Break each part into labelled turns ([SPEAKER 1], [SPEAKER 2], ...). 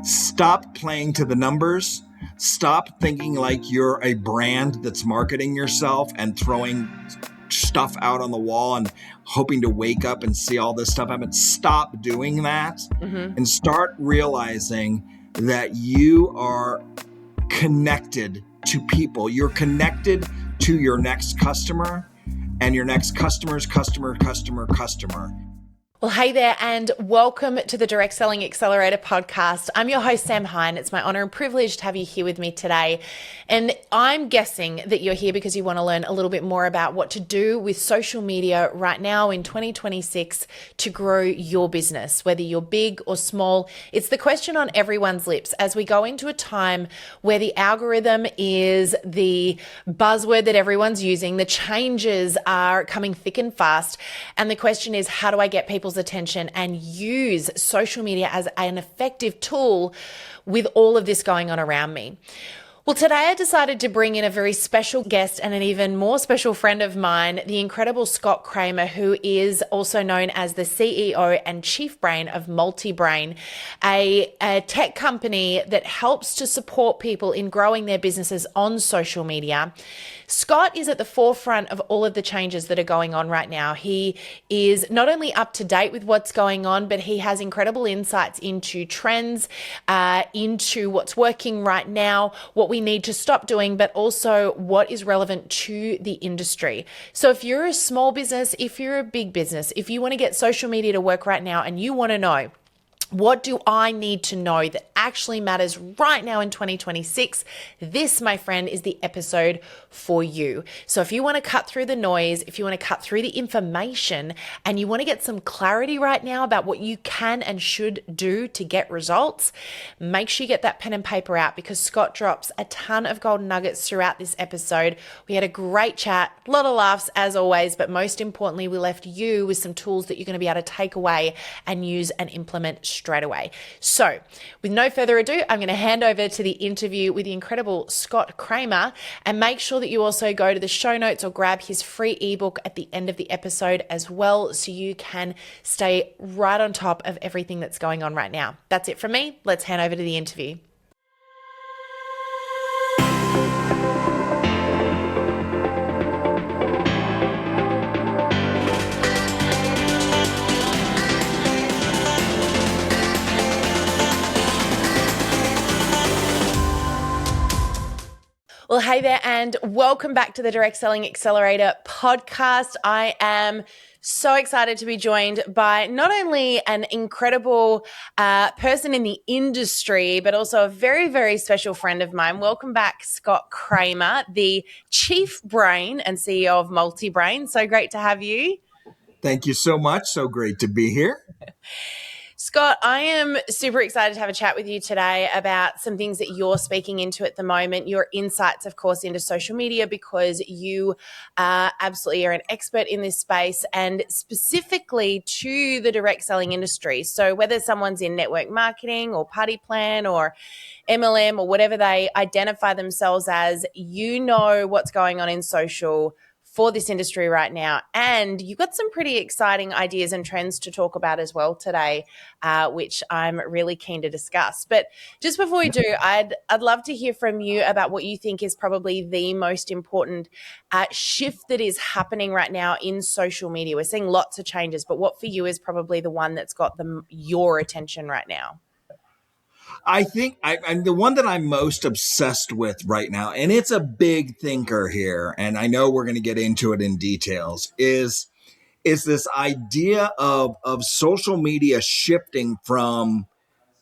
[SPEAKER 1] Stop playing to the numbers. Stop thinking like you're a brand that's marketing yourself and throwing stuff out on the wall and hoping to wake up and see all this stuff happen. Stop doing that and start realizing that you are connected to people. You're connected to your next customer and your next customer's customer.
[SPEAKER 2] Well, hey there, and welcome to the Direct Selling Accelerator podcast. I'm your host, Sam Hine. It's my honor and privilege to have you here with me today. And I'm guessing that you're here because you want to learn a little bit more about what to do with social media right now in 2026 to grow your business, whether you're big or small. It's the question on everyone's lips as we go into a time where the algorithm is the buzzword that everyone's using. The changes are coming thick and fast. And the question is, how do I get people's attention and use social media as an effective tool with all of this going on around me? Well, today I decided to bring in a very special guest and an even more special friend of mine, the incredible Scott Kramer, who is also known as the CEO and chief brain of Multibrain, a tech company that helps to support people in growing their businesses on social media. Scott is at the forefront of all of the changes that are going on right now. He is not only up to date with what's going on, but he has incredible insights into trends, into what's working right now, what we need to stop doing, but also what is relevant to the industry. So if you're a small business, if you're a big business, if you want to get social media to work right now and you want to know, what do I need to know that actually matters right now in 2026? This, my friend, is the episode for you. So if you want to cut through the noise, if you want to cut through the information, and you want to get some clarity right now about what you can and should do to get results, make sure you get that pen and paper out because Scott drops a ton of golden nuggets throughout this episode. We had a great chat, a lot of laughs as always, but most importantly, we left you with some tools that you're going to be able to take away and use and implement straight away. So with no further ado, I'm going to hand over to the interview with the incredible Scott Kramer, and make sure that you also go to the show notes or grab his free ebook at the end of the episode as well, so you can stay right on top of everything that's going on right now. That's it from me. Let's hand over to the interview. Well, hey there, and welcome back to the Direct Selling Accelerator podcast. I am so excited to be joined by not only an incredible person in the industry, but also a very, very special friend of mine. Welcome back, Scott Kramer, the chief brain and CEO of Multibrain. So great to have you.
[SPEAKER 1] Thank you so much. So great to be here.
[SPEAKER 2] Scott, I am super excited to have a chat with you today about some things that you're speaking into at the moment, your insights, of course, into social media, because you absolutely are an expert in this space and specifically to the direct selling industry. So whether someone's in network marketing or party plan or MLM or whatever they identify themselves as, you know what's going on in social for this industry right now. And you've got some pretty exciting ideas and trends to talk about as well today, which I'm really keen to discuss. But just before we do, I'd love to hear from you about what you think is probably the most important shift that is happening right now in social media. We're seeing lots of changes, but what for you is probably the one that's got your attention right now?
[SPEAKER 1] I think I'm the one that I'm most obsessed with right now, and it's a big thinker here, and I know we're going to get into it in details, is this idea of social media shifting from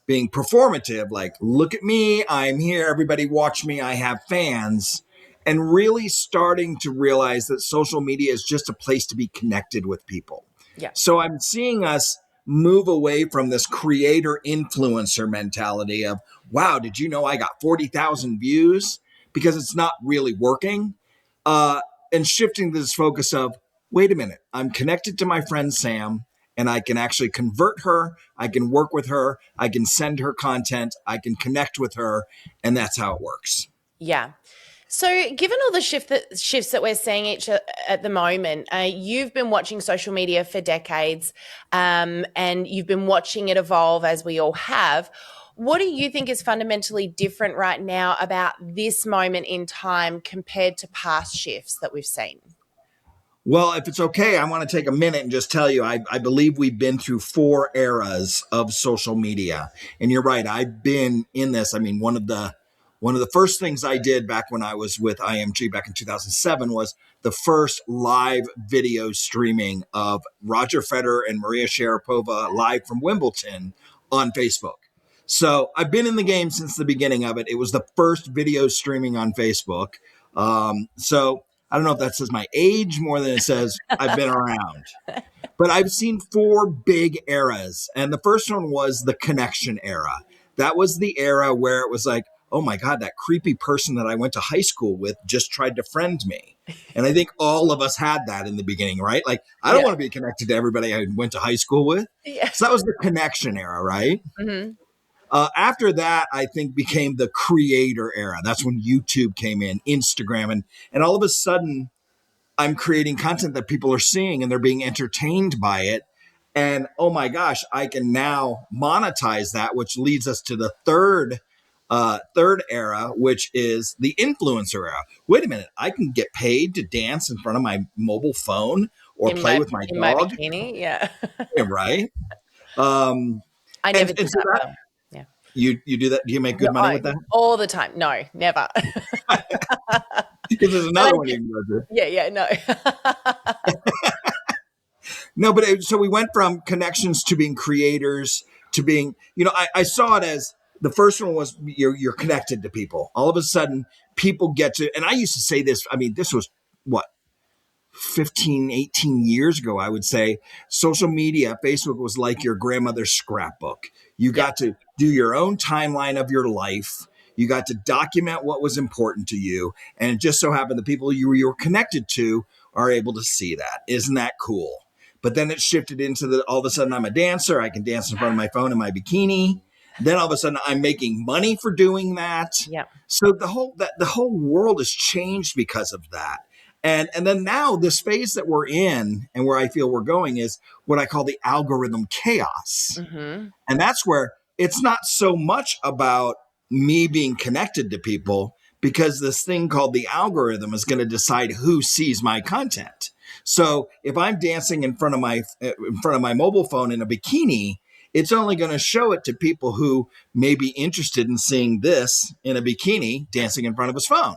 [SPEAKER 1] being performative, like, look at me, I'm here, everybody watch me, I have fans, and really starting to realize that social media is just a place to be connected with people.
[SPEAKER 2] Yeah.
[SPEAKER 1] So I'm seeing us move away from this creator influencer mentality of, wow, did you know I got 40,000 views? Because it's not really working. And shifting to this focus of, wait a minute, I'm connected to my friend Sam and I can actually convert her. I can work with her. I can send her content. I can connect with her. And that's how it works.
[SPEAKER 2] Yeah. So given all the shifts that we're seeing at the moment, you've been watching social media for decades and you've been watching it evolve as we all have. What do you think is fundamentally different right now about this moment in time compared to past shifts that we've seen?
[SPEAKER 1] Well, if it's okay, I want to take a minute and just tell you, I believe we've been through 4 eras of social media. And you're right, I've been in this. I mean, one of the first things I did back when I was with IMG back in 2007 was the first live video streaming of Roger Federer and Maria Sharapova live from Wimbledon on Facebook. So I've been in the game since the beginning of it. It was the first video streaming on Facebook. So I don't know if that says my age more than it says I've been around. But I've seen 4 big eras. And the first one was the connection era. That was the era where it was like, oh my God, that creepy person that I went to high school with just tried to friend me. And I think all of us had that in the beginning, right? Like, I don't
[SPEAKER 2] Yeah.
[SPEAKER 1] want to be connected to everybody I went to high school with.
[SPEAKER 2] Yeah.
[SPEAKER 1] So that was the connection era, right?
[SPEAKER 2] Mm-hmm.
[SPEAKER 1] After that, I think became the creator era. That's when YouTube came in, Instagram, and all of a sudden, I'm creating content that people are seeing and they're being entertained by it. And oh my gosh, I can now monetize that, which leads us to the third era, which is the influencer era. Wait a minute, I can get paid to dance in front of my mobile phone or
[SPEAKER 2] In
[SPEAKER 1] play
[SPEAKER 2] my
[SPEAKER 1] with my
[SPEAKER 2] in my
[SPEAKER 1] dog,
[SPEAKER 2] bikini, yeah.
[SPEAKER 1] right? Um,
[SPEAKER 2] I
[SPEAKER 1] and
[SPEAKER 2] never did
[SPEAKER 1] and so
[SPEAKER 2] that
[SPEAKER 1] that
[SPEAKER 2] though. Yeah.
[SPEAKER 1] you do that. Do you make
[SPEAKER 2] No,
[SPEAKER 1] good money with that?
[SPEAKER 2] all the time. No, never.
[SPEAKER 1] Because there's
[SPEAKER 2] But I
[SPEAKER 1] another one you
[SPEAKER 2] did.
[SPEAKER 1] can go through.
[SPEAKER 2] Yeah, no.
[SPEAKER 1] No, but so we went from connections to being creators to being, I saw it as the first one was you're connected to people. All of a sudden, people get to, and I used to say this. I mean, this was what 15, 18 years ago, I would say. Social media, Facebook was like your grandmother's scrapbook. You
[SPEAKER 2] Yeah,
[SPEAKER 1] got to do your own timeline of your life. You got to document what was important to you. And it just so happened the people you were connected to are able to see that. Isn't that cool? But then it shifted into all of a sudden I'm a dancer. I can dance in front of my phone in my bikini. Then all of a sudden I'm making money for doing that.
[SPEAKER 2] yeah,
[SPEAKER 1] So the whole world has changed because of that. And then now the space that we're in and where I feel we're going is what I call the algorithm chaos.
[SPEAKER 2] mm-hmm.
[SPEAKER 1] And that's where it's not so much about me being connected to people because this thing called the algorithm is going to decide who sees my content. So if I'm dancing in front of my mobile phone in a bikini, it's only going to show it to people who may be interested in seeing this in a bikini dancing in front of his phone.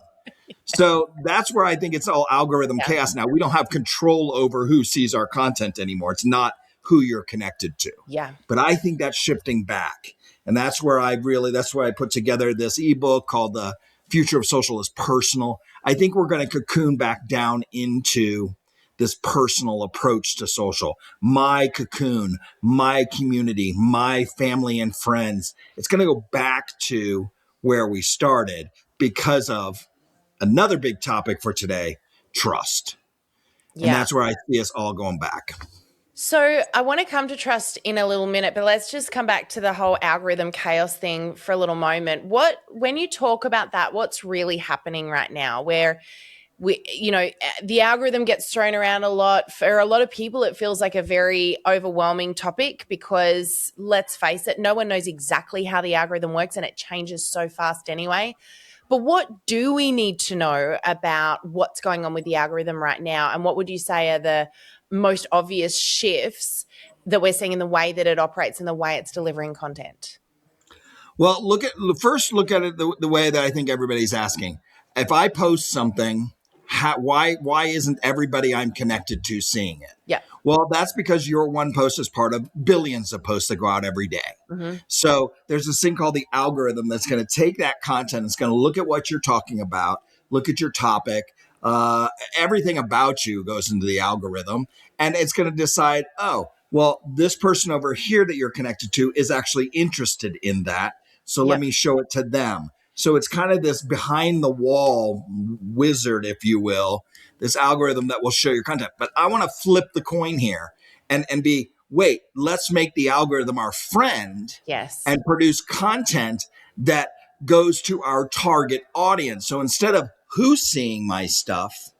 [SPEAKER 1] So that's where I think it's all algorithm
[SPEAKER 2] Yeah,
[SPEAKER 1] chaos now. We don't have control over who sees our content anymore. It's not who you're connected to.
[SPEAKER 2] yeah,
[SPEAKER 1] But I think that's shifting back. And that's where I put together this ebook called The Future of Social is Personal. I think we're going to cocoon back down into this personal approach to social. My cocoon, my community, my family and friends. It's going to go back to where we started because of another big topic for today, trust. And
[SPEAKER 2] yeah.
[SPEAKER 1] that's where I see us all going back.
[SPEAKER 2] So I want to come to trust in a little minute, but let's just come back to the whole algorithm chaos thing for a little moment. When you talk about that, what's really happening right now where the algorithm gets thrown around a lot. For a lot of people, it feels like a very overwhelming topic because let's face it, no one knows exactly how the algorithm works and it changes so fast anyway. But what do we need to know about what's going on with the algorithm right now? And what would you say are the most obvious shifts that we're seeing in the way that it operates and the way it's delivering content?
[SPEAKER 1] Well, look at it the way that I think everybody's asking. If I post something, why isn't everybody I'm connected to seeing it?
[SPEAKER 2] Yeah.
[SPEAKER 1] Well, that's because your one post is part of billions of posts that go out every day.
[SPEAKER 2] Mm-hmm.
[SPEAKER 1] So there's this thing called the algorithm that's going to take that content. It's going to look at what you're talking about, look at your topic. Everything about you goes into the algorithm, and it's going to decide, oh, well, this person over here that you're connected to is actually interested in that. So let
[SPEAKER 2] Yep.
[SPEAKER 1] me show it to them. So it's kind of this behind the wall wizard, if you will, this algorithm that will show your content. But I want to flip the coin here and be, wait, let's make the algorithm our friend
[SPEAKER 2] Yes.
[SPEAKER 1] and produce content that goes to our target audience. So instead of who's seeing my stuff,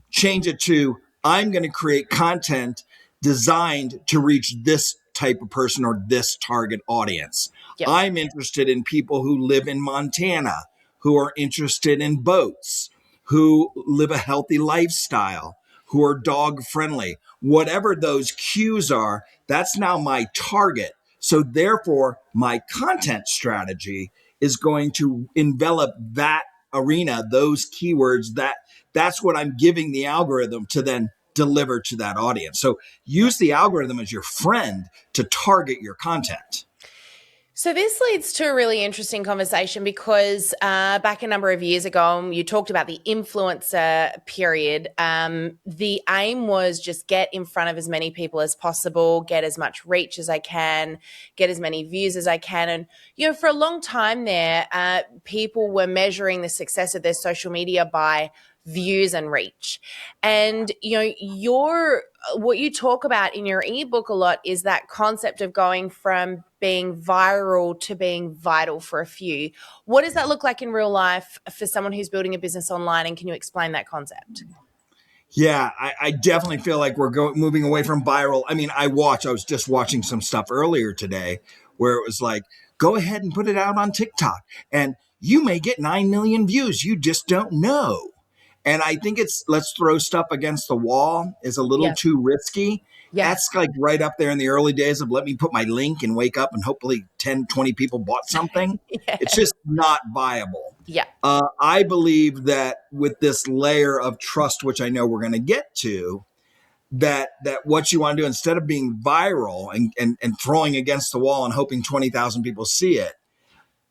[SPEAKER 1] change it to I'm going to create content designed to reach this type of person or this target audience.
[SPEAKER 2] Yep.
[SPEAKER 1] I'm interested in people who live in Montana, who are interested in boats, who live a healthy lifestyle, who are dog friendly. Whatever those cues are, that's now my target. So therefore, my content strategy is going to envelop that arena, those keywords, that's what I'm giving the algorithm to then deliver to that audience. So use the algorithm as your friend to target your content.
[SPEAKER 2] So this leads to a really interesting conversation because back a number of years ago, you talked about the influencer period. The aim was just get in front of as many people as possible, get as much reach as I can, get as many views as I can. And, for a long time there, people were measuring the success of their social media by views and reach. And, what you talk about in your ebook a lot is that concept of going from being viral to being vital for a few. What does that look like in real life for someone who's building a business online? And can you explain that concept?
[SPEAKER 1] Yeah, I definitely feel like we're moving away from viral. I mean, I was just watching some stuff earlier today where it was like, go ahead and put it out on TikTok and you may get 9 million views. You just don't know. And I think it's let's throw stuff against the wall is a little
[SPEAKER 2] Yeah.
[SPEAKER 1] too risky.
[SPEAKER 2] Yeah.
[SPEAKER 1] That's like right up there in the early days of let me put my link and wake up and hopefully 10, 20 people bought something.
[SPEAKER 2] Yeah.
[SPEAKER 1] It's just not viable.
[SPEAKER 2] Yeah.
[SPEAKER 1] I believe that with this layer of trust, which I know we're going to get to, that what you want to do instead of being viral and throwing against the wall and hoping 20,000 people see it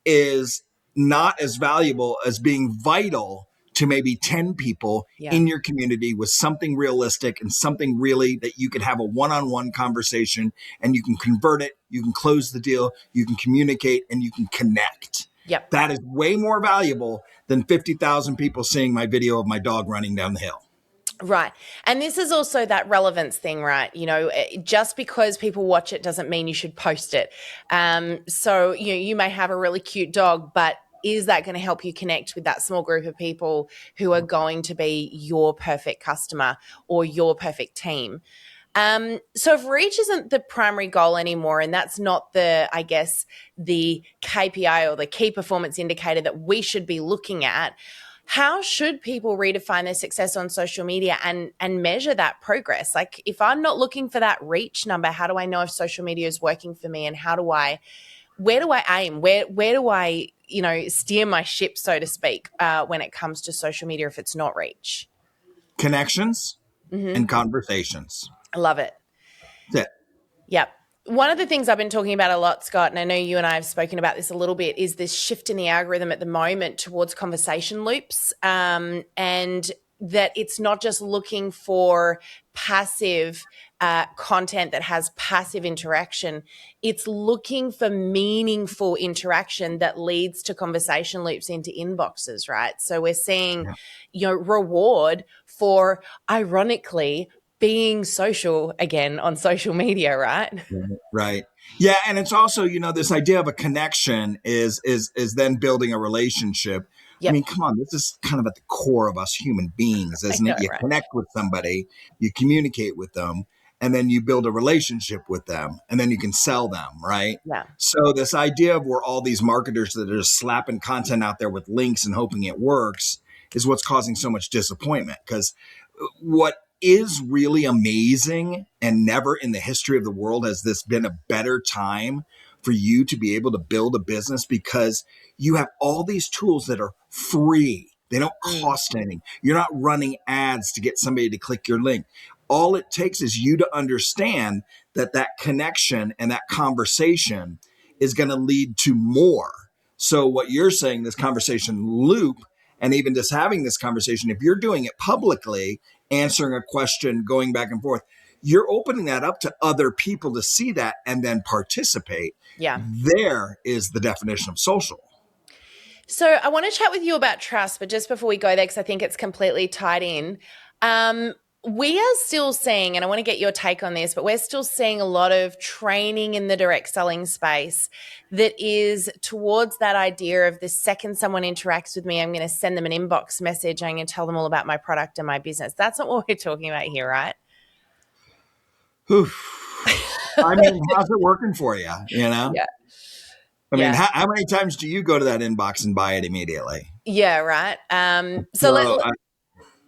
[SPEAKER 1] is not as valuable as being vital to maybe 10 people
[SPEAKER 2] Yeah.
[SPEAKER 1] in your community with something realistic and something really that you could have a one-on-one conversation and you can convert it, you can close the deal, you can communicate, and you can connect.
[SPEAKER 2] Yep.
[SPEAKER 1] That is way more valuable than 50,000 people seeing my video of my dog running down the hill.
[SPEAKER 2] Right. And this is also that relevance thing, right? Just because people watch it doesn't mean you should post it. So, you may have a really cute dog, but is that going to help you connect with that small group of people who are going to be your perfect customer or your perfect team? So if reach isn't the primary goal anymore, and that's not the KPI or the key performance indicator that we should be looking at, how should people redefine their success on social media and measure that progress? Like if I'm not looking for that reach number, how do I know if social media is working for me, and where do I aim? Where do I, steer my ship, so to speak, when it comes to social media if it's not reach?
[SPEAKER 1] Connections and conversations.
[SPEAKER 2] I love it.
[SPEAKER 1] That's it.
[SPEAKER 2] Yep. One of the things I've been talking about a lot, Scott, and I know you and I have spoken about this a little bit, is this shift in the algorithm at the moment towards conversation loops, and that it's not just looking for passive content that has passive interaction. It's looking for meaningful interaction that leads to conversation loops into inboxes, right? So we're seeing, reward for, ironically, being social again on social media, right?
[SPEAKER 1] Right. Yeah, and it's also, this idea of a connection is then building a relationship. I
[SPEAKER 2] Yep.
[SPEAKER 1] mean, come on, this is kind of at the core of us human beings,
[SPEAKER 2] I
[SPEAKER 1] isn't
[SPEAKER 2] know,
[SPEAKER 1] it? You
[SPEAKER 2] right?
[SPEAKER 1] connect with somebody, you communicate with them, and then you build a relationship with them, and then you can sell them, right?
[SPEAKER 2] Yeah.
[SPEAKER 1] So this idea of where all these marketers that are just slapping content out there with links and hoping it works is what's causing so much disappointment. Because what is really amazing, and never in the history of the world has this been a better time for you to be able to build a business, because you have all these tools that are free. They don't
[SPEAKER 2] Mm.
[SPEAKER 1] cost anything. You're not running ads to get somebody to click your link. All it takes is you to understand that connection and that conversation is going to lead to more. So what you're saying, this conversation loop, and even just having this conversation, if you're doing it publicly, answering a question, going back and forth, you're opening that up to other people to see that and then participate.
[SPEAKER 2] Yeah.
[SPEAKER 1] There is the definition of social.
[SPEAKER 2] So I want to chat with you about trust, but just before we go there, because I think it's completely tied in, we are still seeing, and I want to get your take on this, but we're still seeing a lot of training in the direct selling space that is towards that idea of the second someone interacts with me, I'm going to send them an inbox message. I'm going to tell them all about my product and my business. That's not what we're talking about here, right?
[SPEAKER 1] Oof. I mean, how's it working for you?
[SPEAKER 2] Yeah.
[SPEAKER 1] I mean,
[SPEAKER 2] Yeah.
[SPEAKER 1] how many times do you go to that inbox and buy it immediately?
[SPEAKER 2] Yeah, right. So
[SPEAKER 1] So,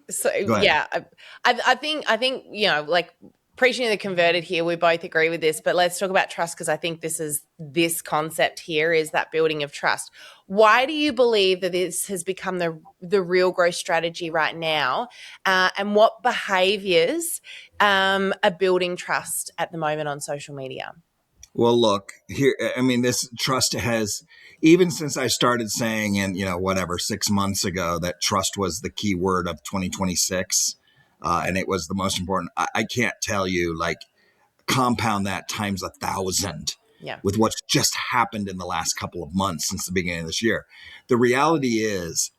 [SPEAKER 2] so
[SPEAKER 1] go ahead.
[SPEAKER 2] yeah, I think like preaching to the converted here, we both agree with this, but let's talk about trust because I think this concept here is that building of trust. Why do you believe that this has become the real growth strategy right now, and what behaviors are building trust at the moment on social media?
[SPEAKER 1] Well, look here. I mean, this trust has, even since I started saying in, whatever, 6 months ago that trust was the key word of 2026. And it was the most important. I can't tell you, like, compound that times 1,000
[SPEAKER 2] Yeah.
[SPEAKER 1] with what's just happened in the last couple of months since the beginning of this year. The reality is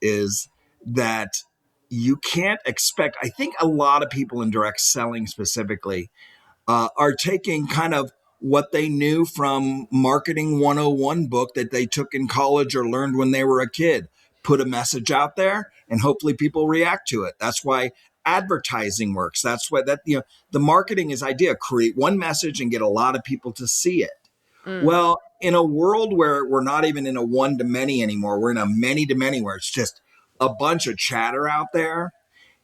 [SPEAKER 1] that you can't expect, I think a lot of people in direct selling specifically are taking kind of what they knew from marketing 101 book that they took in college or learned when they were a kid, put a message out there and hopefully people react to it. That's why advertising works. That's what the marketing is idea, create one message and get a lot of people to see it.
[SPEAKER 2] Mm,
[SPEAKER 1] Well, in a world where we're not even in a one to many anymore, we're in a many to many where it's just a bunch of chatter out there.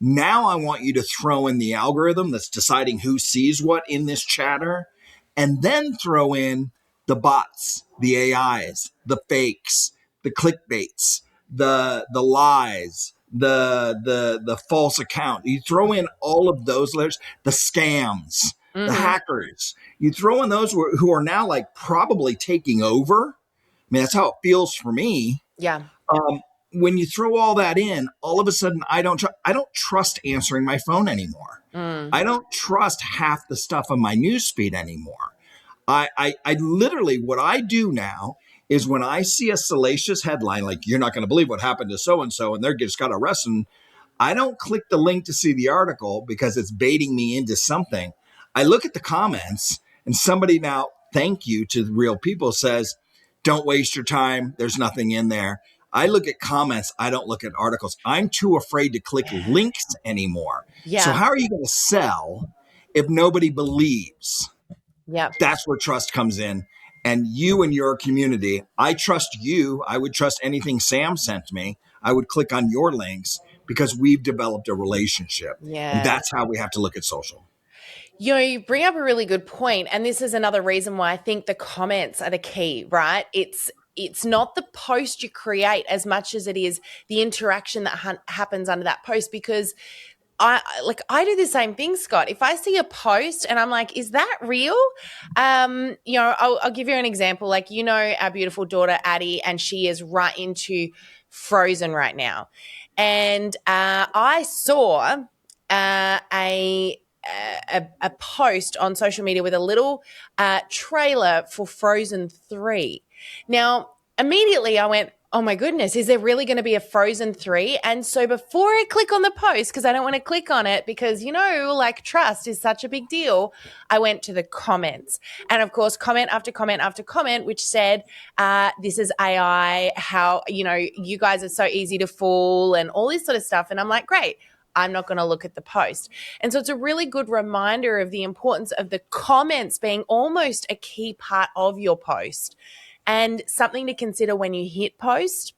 [SPEAKER 1] Now I want you to throw in the algorithm that's deciding who sees what in this chatter, and then throw in the bots, the AIs, the fakes, the clickbaits, the lies, the false account. You throw in all of those layers, the scams, the
[SPEAKER 2] mm-hmm.
[SPEAKER 1] hackers. You throw in those who are now like probably taking over. I mean, that's how it feels for me.
[SPEAKER 2] Yeah.
[SPEAKER 1] um, when you throw all that in, all of a sudden, I don't trust answering my phone anymore.
[SPEAKER 2] Mm,
[SPEAKER 1] I don't trust half the stuff on my newsfeed anymore. I literally, what I do now is when I see a salacious headline, like you're not going to believe what happened to so and so, and they just got arrested, I don't click the link to see the article because it's baiting me into something. I look at the comments, and somebody now, thank you to real people, says, don't waste your time. There's nothing in there. I look at comments. I don't look at articles. I'm too afraid to click links anymore. So
[SPEAKER 2] yeah.
[SPEAKER 1] how are you going to sell if nobody believes?
[SPEAKER 2] Yeah.
[SPEAKER 1] That's where trust comes in. And you and your community, I trust you. I would trust anything Sam sent me. I would click on your links because we've developed a relationship. And
[SPEAKER 2] Yeah.
[SPEAKER 1] that's how we have to look at social.
[SPEAKER 2] You bring up a really good point, and this is another reason why I think the comments are the key, right? It's not the post you create as much as it is the interaction that happens under that post because I do the same thing, Scott. If I see a post and I'm like, is that real? I'll give you an example. Like, our beautiful daughter Addie, and she is right into Frozen right now. And I saw a post on social media with a little trailer for Frozen 3. Now, immediately I went, oh my goodness, is there really going to be a Frozen 3? And so before I click on the post, because I don't want to click on it because, like trust is such a big deal, I went to the comments. And of course, comment after comment after comment, which said, this is AI, how, you guys are so easy to fool and all this sort of stuff. And I'm like, great. I'm not going to look at the post. And so it's a really good reminder of the importance of the comments being almost a key part of your post. And something to consider when you hit post,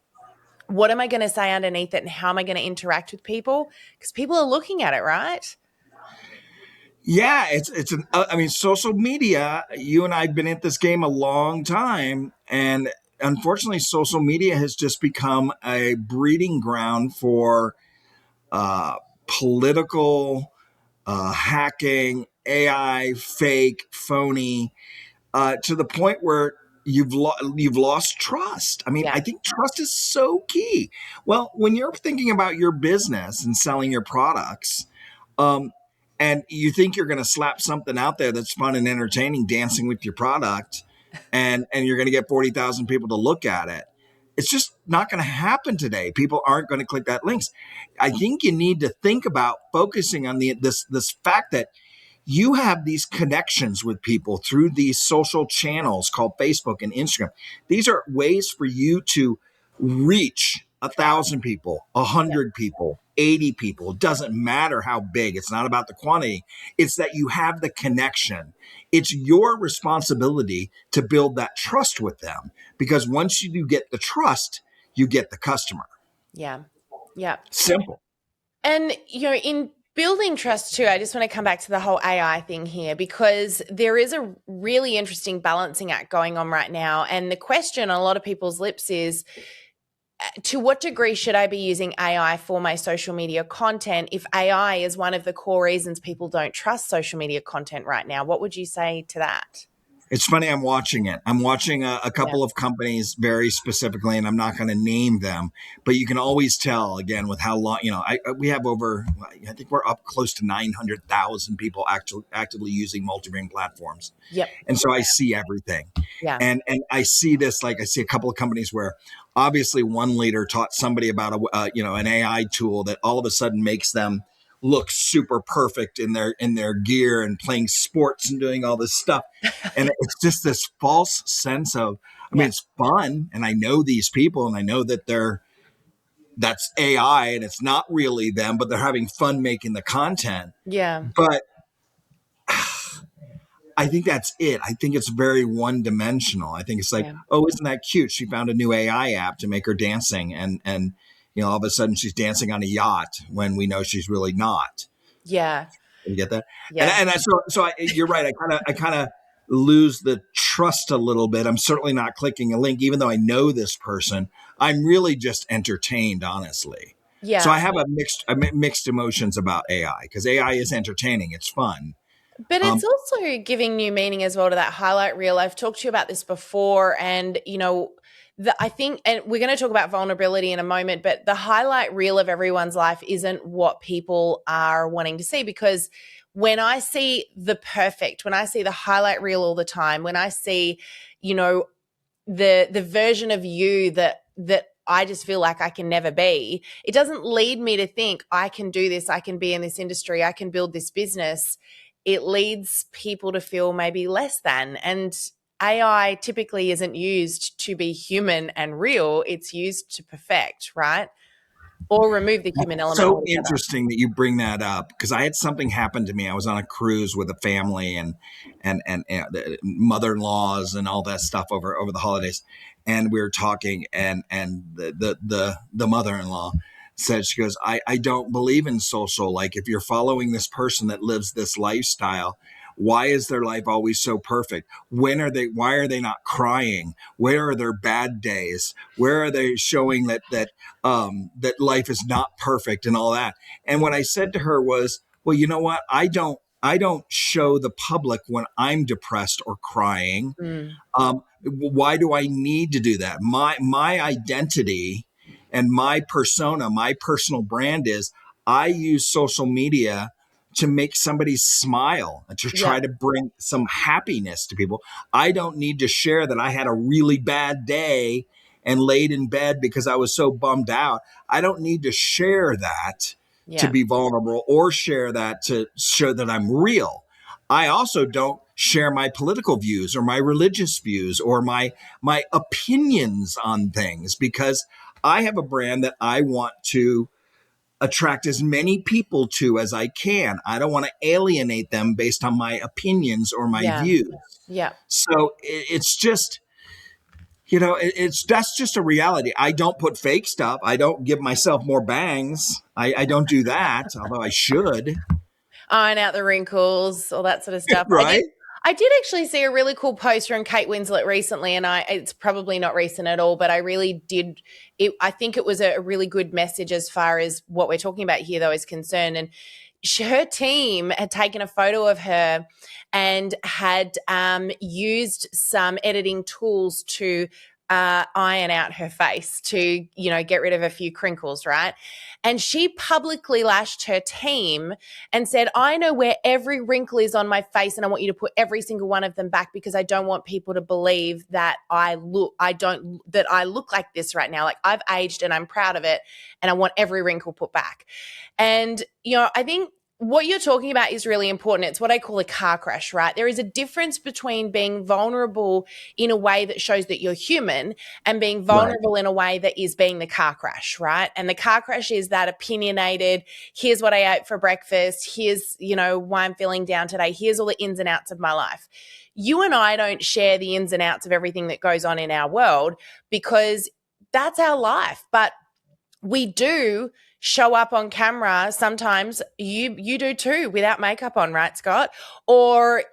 [SPEAKER 2] what am I going to say underneath it and how am I going to interact with people? Because people are looking at it, right?
[SPEAKER 1] Yeah, I mean, social media, you and I have been at this game a long time. And unfortunately, social media has just become a breeding ground for uh, political hacking, AI, fake, phony, to the point where you've lost trust. I mean,
[SPEAKER 2] Yeah.
[SPEAKER 1] I think trust is so key. Well, when you're thinking about your business and selling your products, um, and you think you're going to slap something out there that's fun and entertaining, dancing with your product, and you're going to get 40,000 people to look at it. It's just not going to happen today. People aren't going to click that links. I think you need to think about focusing on this fact that you have these connections with people through these social channels called Facebook and Instagram. These are ways for you to reach 1,000 people,
[SPEAKER 2] Yeah.
[SPEAKER 1] 100 people, 80 people. It doesn't matter how big. It's not about the quantity. It's that you have the connection. It's your responsibility to build that trust with them, because once you get the trust, you get the customer.
[SPEAKER 2] Yeah. Yeah.
[SPEAKER 1] Simple.
[SPEAKER 2] And, in building trust too, I just want to come back to the whole AI thing here, because there is a really interesting balancing act going on right now. And the question on a lot of people's lips is, to what degree should I be using AI for my social media content if AI is one of the core reasons people don't trust social media content right now? What would you say to that?
[SPEAKER 1] It's funny. I'm watching it. I'm watching a
[SPEAKER 2] Yeah.
[SPEAKER 1] couple of companies very specifically, and I'm not going to name them, but you can always tell again with how long, we have over, I think we're up close to 900,000 people actively using multi-brain platforms.
[SPEAKER 2] Yep.
[SPEAKER 1] And so I see everything.
[SPEAKER 2] Yeah.
[SPEAKER 1] And I see this, like I see a couple of companies where obviously one leader taught somebody about an AI tool that all of a sudden makes them look super perfect in their gear and playing sports and doing all this stuff. And it's just this false sense of, I mean,
[SPEAKER 2] Yeah.
[SPEAKER 1] it's fun. And I know these people and I know that that's AI and it's not really them, but they're having fun making the content.
[SPEAKER 2] Yeah.
[SPEAKER 1] But I think that's it. I think it's very one dimensional. I think it's like,
[SPEAKER 2] Yeah.
[SPEAKER 1] oh, isn't that cute? She found a new AI app to make her dancing. And all of a sudden she's dancing on a yacht when we know she's really not.
[SPEAKER 2] Yeah.
[SPEAKER 1] You get that?
[SPEAKER 2] Yeah.
[SPEAKER 1] You're right. I kind of lose the trust a little bit. I'm certainly not clicking a link, even though I know this person. I'm really just entertained, honestly. So
[SPEAKER 2] Yeah.
[SPEAKER 1] I have mixed emotions about AI, because AI is entertaining. It's fun.
[SPEAKER 2] But it's
[SPEAKER 1] Um,
[SPEAKER 2] also giving new meaning as well to that highlight reel. I've talked to you about this before, and I think, and we're going to talk about vulnerability in a moment, but the highlight reel of everyone's life isn't what people are wanting to see, because when I see when I see the highlight reel all the time, when I see, the version of you that I just feel like I can never be, it doesn't lead me to think I can do this, I can be in this industry, I can build this business. It leads people to feel maybe less than. And AI typically isn't used to be human and real, it's used to perfect, right? Or remove the human element
[SPEAKER 1] So
[SPEAKER 2] altogether.
[SPEAKER 1] interesting that you bring that up, because I had something happen to me. I was on a cruise with a family and the mother-in-laws and all that stuff over the holidays, and we were talking, and the mother-in-law said, she goes, I don't believe in social. Like, if you're following this person that lives this lifestyle, why is their life always so perfect? Why are they not crying? Where are their bad days? Where are they showing that life is not perfect and all that? And
[SPEAKER 2] Yeah.
[SPEAKER 1] what I said to her was, well, you know what? I don't show the public when I'm depressed or crying.
[SPEAKER 2] Mm.
[SPEAKER 1] Why do I need to do that? My identity and my persona, my personal brand is, I use social media to make somebody smile and to
[SPEAKER 2] Yeah.
[SPEAKER 1] try to bring some happiness to people. I don't need to share that I had a really bad day and laid in bed because I was so bummed out. I don't need to share that to
[SPEAKER 2] Yeah.
[SPEAKER 1] be vulnerable, or share that to show that I'm real. I also don't share my political views or my religious views or my opinions on things, because I have a brand that I want to attract as many people to as I can. I don't want to alienate them based on my opinions or my
[SPEAKER 2] Yeah.
[SPEAKER 1] views.
[SPEAKER 2] Yeah.
[SPEAKER 1] So it's just, it's that's just a reality. I don't put fake stuff. I don't give myself more bangs. I don't do that, although I should.
[SPEAKER 2] Iron out the wrinkles, all that sort of stuff.
[SPEAKER 1] Right?
[SPEAKER 2] I did actually see a really cool post from Kate Winslet recently, and it's probably not recent at all, but I really did. I think it was a really good message as far as what we're talking about here, though, is concerned. And her team had taken a photo of her and had used some editing tools to iron out her face to, get rid of a few crinkles, right? And she publicly lashed her team and said, I know where every wrinkle is on my face, and I want you to put every single one of them back, because I don't want people to believe that I look like this right now. Like, I've aged and I'm proud of it, and I want every wrinkle put back. And, I think what you're talking about is really important. It's what I call a car crash, right? There is a difference between being vulnerable in a way that shows that you're human and being
[SPEAKER 1] Right.
[SPEAKER 2] vulnerable in a way that is being the car crash, right? And the car crash is that opinionated, here's what I ate for breakfast, here's, why I'm feeling down today, here's all the ins and outs of my life. You and I don't share the ins and outs of everything that goes on in our world because that's our life. But we do show up on camera sometimes. You do too, without makeup on, right, Scott? Or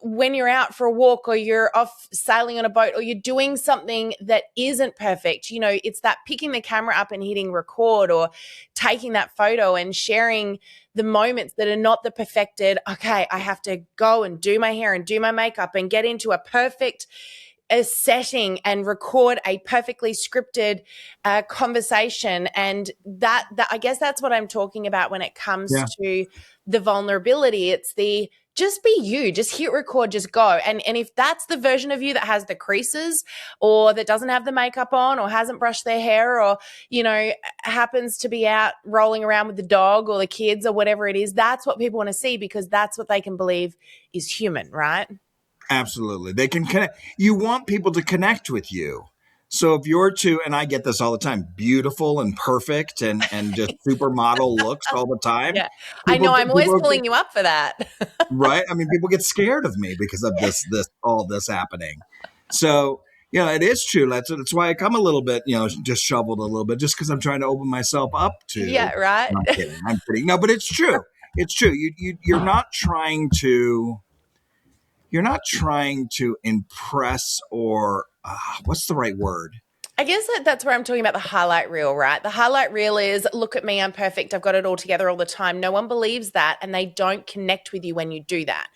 [SPEAKER 2] when you're out for a walk or you're off sailing on a boat or you're doing something that isn't perfect, it's that picking the camera up and hitting record or taking that photo and sharing the moments that are not the perfected, okay, I have to go and do my hair and do my makeup and get into a setting and record a perfectly scripted conversation. And that I guess that's what I'm talking about when it comes
[SPEAKER 1] Yeah.
[SPEAKER 2] to the vulnerability. It's the just be you, just hit record, just go. And if that's the version of you that has the creases or that doesn't have the makeup on or hasn't brushed their hair or, happens to be out rolling around with the dog or the kids or whatever it is, that's what people want to see because that's what they can believe is human, right?
[SPEAKER 1] Absolutely. They can connect. You want people to connect with you. So if you're too, and I get this all the time, beautiful and perfect and just supermodel looks all the time,
[SPEAKER 2] Yeah. I know I'm always
[SPEAKER 1] people
[SPEAKER 2] pulling you up for that.
[SPEAKER 1] right. I mean, people get scared of me because of all this happening. So, it is true. That's why I come a little bit, just shoveled a little bit, just because I'm trying to open myself up to.
[SPEAKER 2] Yeah, right.
[SPEAKER 1] I'm kidding. I'm kidding. No, but it's true. It's true. You're not trying to. You're not trying to impress or what's the right word?
[SPEAKER 2] I guess that's where I'm talking about the highlight reel, right? The highlight reel is look at me, I'm perfect, I've got it all together all the time. No one believes that and they don't connect with you when you do that.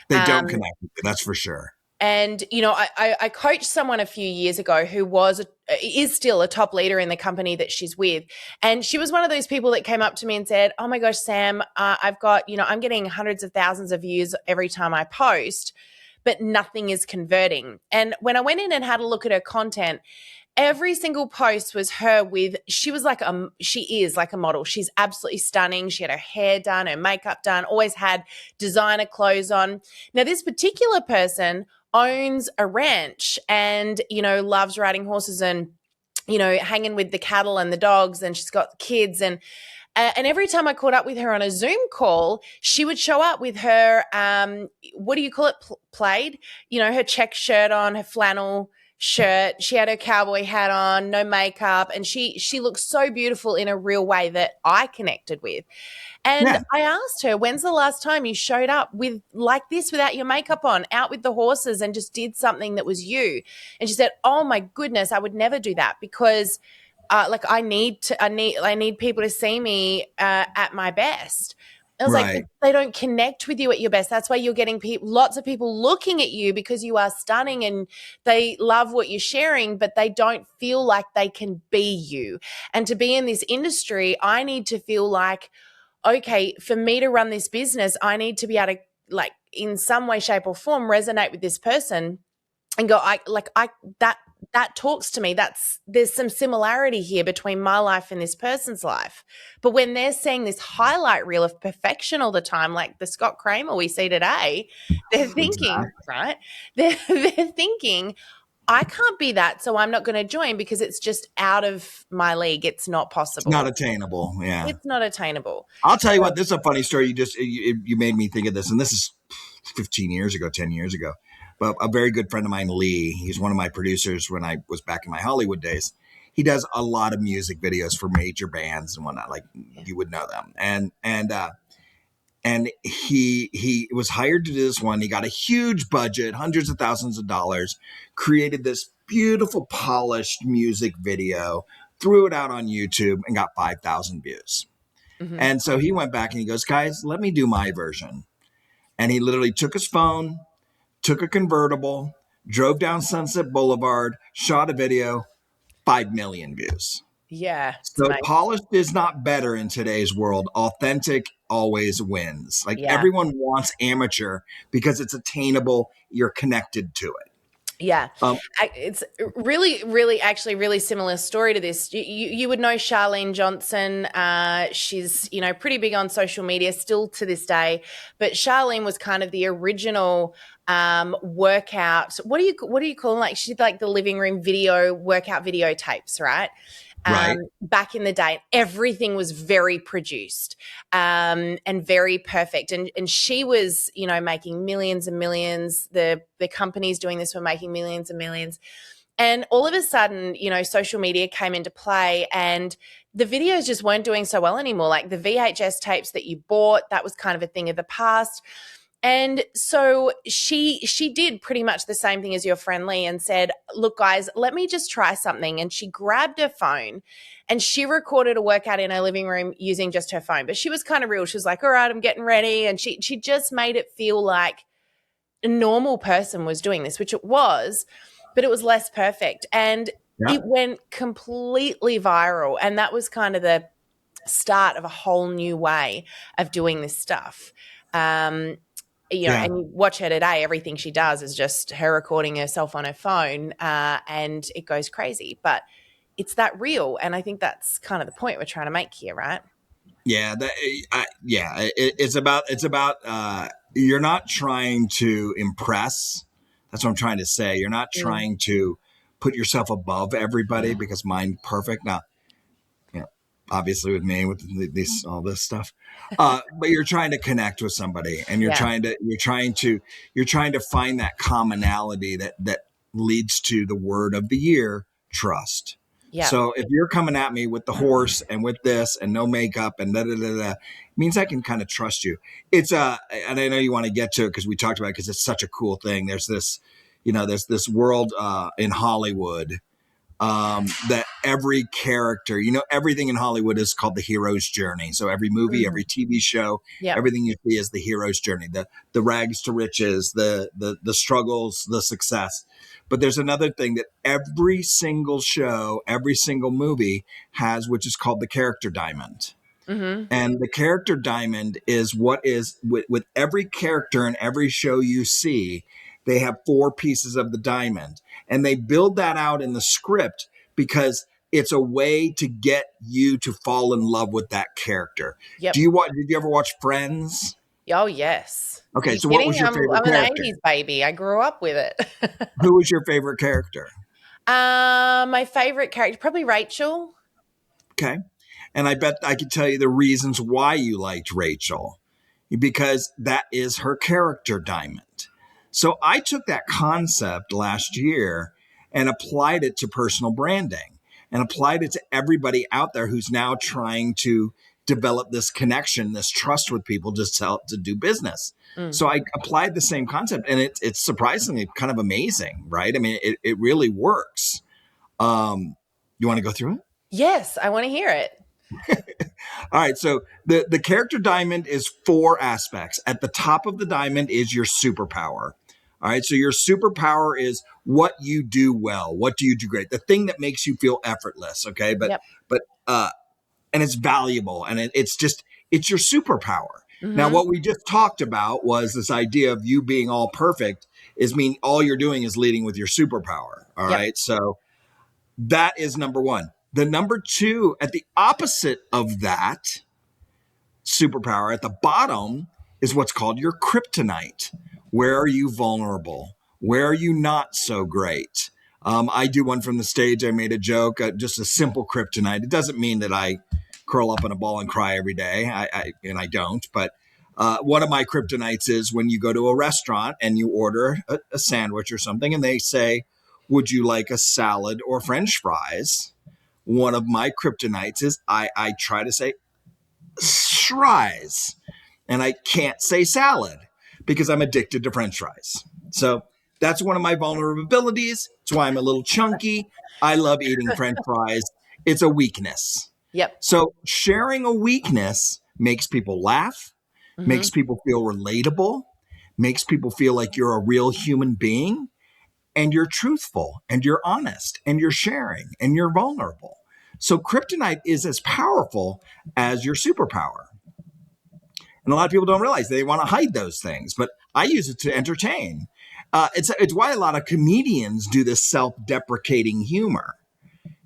[SPEAKER 1] They don't
[SPEAKER 2] Um,
[SPEAKER 1] connect with you, that's for sure.
[SPEAKER 2] and I coached someone a few years ago who is still a top leader in the company that she's with, and she was one of those people that came up to me and said, "Oh my gosh, Sam, I've got I'm getting hundreds of thousands of views every time I post, but nothing is converting." And when I went in and had a look at her content, every single post was her she is like a model. She's absolutely stunning. She had her hair done, her makeup done, always had designer clothes on. Now, this particular person owns a ranch and, loves riding horses and, hanging with the cattle and the dogs, and she's got kids. And every time I caught up with her on a Zoom call, she would show up with her, what do you call it, plaid? Her check shirt on, her flannel shirt. She had her cowboy hat on, no makeup, and she looked so beautiful in a real way that I connected with. And
[SPEAKER 1] Yeah,
[SPEAKER 2] I asked her, when's the last time you showed up with like this without your makeup on, out with the horses and just did something that was you? And she said, "Oh my goodness, I would never do that because I need people to see me at my best." I was like,
[SPEAKER 1] right.
[SPEAKER 2] they don't connect with you at your best. That's why you're getting lots of people looking at you because you are stunning and they love what you're sharing, but they don't feel like they can be you. And to be in this industry, I need to feel like, okay, for me to run this business, I need to be able to, like, in some way, shape, or form, resonate with this person and go, that talks to me. There's some similarity here between my life and this person's life. But when they're seeing this highlight reel of perfection all the time, like the Scott Kramer we see today, they're thinking,
[SPEAKER 1] Exactly.
[SPEAKER 2] right? They're thinking, I can't be that, so I'm not going to join because it's just out of my league. It's not
[SPEAKER 1] It's not
[SPEAKER 2] possible.
[SPEAKER 1] attainable. Yeah.
[SPEAKER 2] It's not attainable.
[SPEAKER 1] I'll tell you what, this is a funny story. You made me think of this, and this is 15 years ago, 10 years ago. But a very good friend of mine, Lee, he's one of my producers when I was back in my Hollywood days. He does a lot of music videos for major bands and whatnot, like you would know them. And he was hired to do this one. He got a huge budget, hundreds of thousands of dollars, created this beautiful, polished music video, threw it out on YouTube, and got 5,000 views.
[SPEAKER 2] Mm-hmm.
[SPEAKER 1] And so he went back and he goes, guys, let me do my version. And he literally took his phone, took a convertible, drove down Sunset Boulevard, shot a video, 5 million views.
[SPEAKER 2] Yeah, it's
[SPEAKER 1] So
[SPEAKER 2] amazing.
[SPEAKER 1] polished is not better in today's world. Authentic always wins. Like
[SPEAKER 2] Yeah.
[SPEAKER 1] everyone wants amateur because it's attainable. You're connected to it.
[SPEAKER 2] Yeah,
[SPEAKER 1] Um,
[SPEAKER 2] it's really, really, actually, really similar story to this. You would know Charlene Johnson. She's pretty big on social media still to this day. But Charlene was kind of the original workout. What do you call them? Like she did like the living room video workout videotapes, right?
[SPEAKER 1] right.
[SPEAKER 2] Back in the day, everything was very produced and very perfect. And she was, making millions and millions. The companies doing this were making millions and millions. And all of a sudden, social media came into play and the videos just weren't doing so well anymore. Like the VHS tapes that you bought, that was kind of a thing of the past. And so she did pretty much the same thing as your friend Lee and said, "Look, guys, let me just try something." And she grabbed her phone and she recorded a workout in her living room using just her phone. But she was kind of real. She was like, "All right, I'm getting ready." And she just made it feel like a normal person was doing this, which it was, but it was less perfect. And
[SPEAKER 1] Yeah.
[SPEAKER 2] it went completely viral. And that was kind of the start of a whole new way of doing this stuff. Um,
[SPEAKER 1] Yeah.
[SPEAKER 2] and you watch her today, everything she does is just her recording herself on her phone, and it goes crazy. But it's that real. And I think that's kind of the point we're trying to make here, right?
[SPEAKER 1] Yeah. It's about, you're not trying to impress. That's what I'm trying to say. You're not
[SPEAKER 2] Mm.
[SPEAKER 1] trying to put yourself above everybody because mine's perfect. Now, you know, obviously with me with this all this stuff, but you're trying to connect with somebody, and
[SPEAKER 2] Yeah.
[SPEAKER 1] you're trying to find that commonality that leads to the word of the year, trust.
[SPEAKER 2] Yeah.
[SPEAKER 1] So if you're coming at me with the horse and with this and no makeup and da da da da, it means I can kind of trust you. It's and I know you want to get to it because we talked about it because it's such a cool thing. There's this world in Hollywood that every character, everything in Hollywood is called the hero's journey. So every movie,
[SPEAKER 2] Mhm.
[SPEAKER 1] every TV show,
[SPEAKER 2] Yep.
[SPEAKER 1] everything you see is the hero's journey, the rags to riches, the struggles, the success. But there's another thing that every single show, every single movie has, which is called the character diamond.
[SPEAKER 2] Hmm.
[SPEAKER 1] And the character diamond is what is with every character in every show you see, they have four pieces of the diamond. And they build that out in the script because it's a way to get you to fall in love with that character.
[SPEAKER 2] Yep.
[SPEAKER 1] Did you ever watch Friends?
[SPEAKER 2] Oh, yes. Are
[SPEAKER 1] Okay,
[SPEAKER 2] you
[SPEAKER 1] so what was
[SPEAKER 2] kidding?
[SPEAKER 1] your
[SPEAKER 2] I'm,
[SPEAKER 1] favorite
[SPEAKER 2] I'm an
[SPEAKER 1] character?
[SPEAKER 2] 80s baby. I grew up with it.
[SPEAKER 1] Who was your favorite character?
[SPEAKER 2] My favorite character, probably Rachel.
[SPEAKER 1] Okay. And I bet I could tell you the reasons why you liked Rachel, because that is her character diamond. So I took that concept last year and applied it to personal branding and applied it to everybody out there who's now trying to develop this connection, this trust with people to sell, to do business.
[SPEAKER 2] Mm.
[SPEAKER 1] So I applied the same concept, and it's surprisingly kind of amazing, right? I mean, it really works. You want to go through it?
[SPEAKER 2] Yes, I want to hear it.
[SPEAKER 1] All right. So the character diamond is four aspects. At the top of the diamond is your superpower. All right. So your superpower is what you do well. What do you do great? The thing that makes you feel effortless. Okay.
[SPEAKER 2] Yep.
[SPEAKER 1] But, and it's valuable and it's your superpower. Now,
[SPEAKER 2] Mm-hmm.
[SPEAKER 1] what we just talked about was this idea of you being all perfect is mean all you're doing is leading with your superpower. All
[SPEAKER 2] Yep.
[SPEAKER 1] right. So that is number one. The number two, at the opposite of that, superpower at the bottom is what's called your kryptonite. Where are you vulnerable? Where are you not so great? I do one from the stage. I made a joke, just a simple kryptonite. It doesn't mean that I curl up in a ball and cry every day. I don't. But one of my kryptonites is when you go to a restaurant and you order a sandwich or something, and they say, "Would you like a salad or French fries?" One of my kryptonites is I try to say fries, and I can't say salad because I'm addicted to French fries. So that's one of my vulnerabilities. It's why I'm a little chunky. I love eating French fries. It's a weakness.
[SPEAKER 2] Yep.
[SPEAKER 1] So sharing a weakness makes people laugh,
[SPEAKER 2] Mm-hmm.
[SPEAKER 1] makes people feel relatable, makes people feel like you're a real human being, and you're truthful and you're honest and you're sharing and you're vulnerable. So kryptonite is as powerful as your superpower. And a lot of people don't realize they want to hide those things, but I use it to entertain. It's why a lot of comedians do this self-deprecating humor.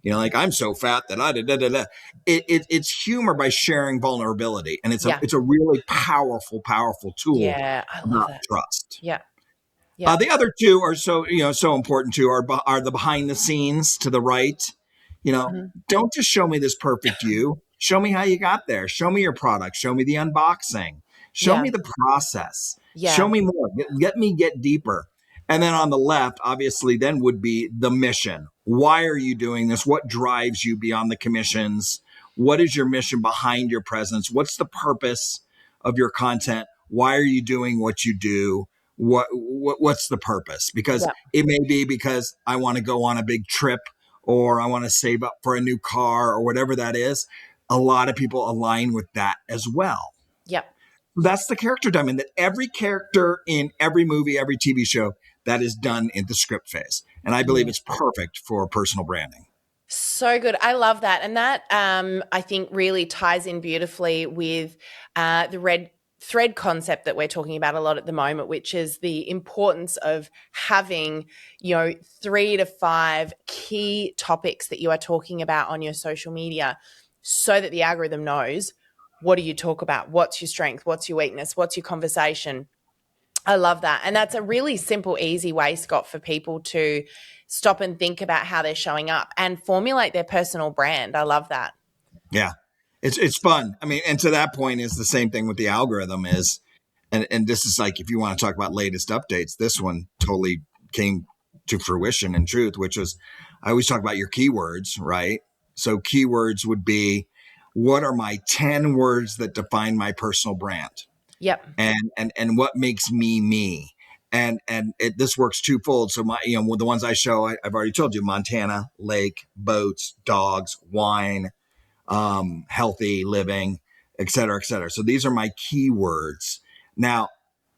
[SPEAKER 1] Like, I'm so fat that I da. It's humor by sharing vulnerability, and
[SPEAKER 2] Yeah.
[SPEAKER 1] it's a really powerful tool
[SPEAKER 2] Yeah. I love
[SPEAKER 1] about
[SPEAKER 2] that.
[SPEAKER 1] trust.
[SPEAKER 2] Yeah. Yeah.
[SPEAKER 1] The other two are so important too. Are the behind the scenes to the right.
[SPEAKER 2] Mhm.
[SPEAKER 1] Don't just show me this perfect you. Show me how you got there. Show me your product. Show me the unboxing. Show
[SPEAKER 2] Yeah.
[SPEAKER 1] me the process. Show
[SPEAKER 2] Yeah.
[SPEAKER 1] me more. Get me get deeper. And then on the left, obviously, then would be the mission. Why are you doing this? What drives you beyond the commissions? What is your mission behind your presence? What's the purpose of your content? Why are you doing what you do? What's the purpose? Because
[SPEAKER 2] Yeah.
[SPEAKER 1] it may be because I want to go on a big trip, or I want to save up for a new car, or whatever that is. A lot of people align with that as well.
[SPEAKER 2] Yeah.
[SPEAKER 1] That's the character diamond, that every character in every movie, every TV show, that is done in the script phase. And I believe
[SPEAKER 2] Yeah.
[SPEAKER 1] it's perfect for personal branding.
[SPEAKER 2] So good. I love that. And that, I think, really ties in beautifully with the red thread concept that we're talking about a lot at the moment, which is the importance of having, 3 to 5 key topics that you are talking about on your social media so that the algorithm knows, what do you talk about? What's your strength? What's your weakness? What's your conversation? I love that. And that's a really simple, easy way, Scott, for people to stop and think about how they're showing up and formulate their personal brand. I love that.
[SPEAKER 1] Yeah. It's fun. I mean, and to that point is the same thing with the algorithm is, and this is like, if you want to talk about latest updates, this one totally came to fruition and truth, which was, I always talk about your keywords, right? So keywords would be, what are my 10 words that define my personal brand?
[SPEAKER 2] Yep.
[SPEAKER 1] And what makes me me? This works twofold. So the ones I show, I've already told you: Montana, lake, boats, dogs, wine, healthy living, et cetera, et cetera. So these are my keywords. Now,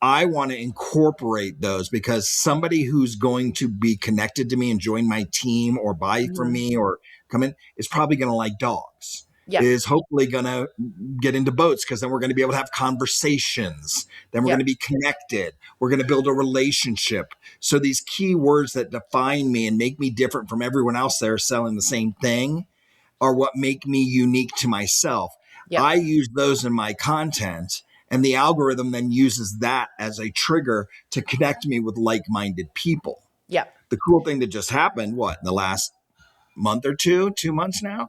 [SPEAKER 1] I want to incorporate those because somebody who's going to be connected to me and join my team or buy from
[SPEAKER 2] Mhm.
[SPEAKER 1] me or come in is probably going to like dogs,
[SPEAKER 2] Yep.
[SPEAKER 1] is hopefully going to get into boats, because then we're going to be able to have conversations. Then we're
[SPEAKER 2] Yep.
[SPEAKER 1] going to be connected. We're going to build a relationship. So these keywords that define me and make me different from everyone else that are selling the same thing are what make me unique to myself.
[SPEAKER 2] Yep.
[SPEAKER 1] I use those in my content, and the algorithm then uses that as a trigger to connect me with like-minded people.
[SPEAKER 2] Yep.
[SPEAKER 1] The cool thing that just happened, in the last month or 2 months now,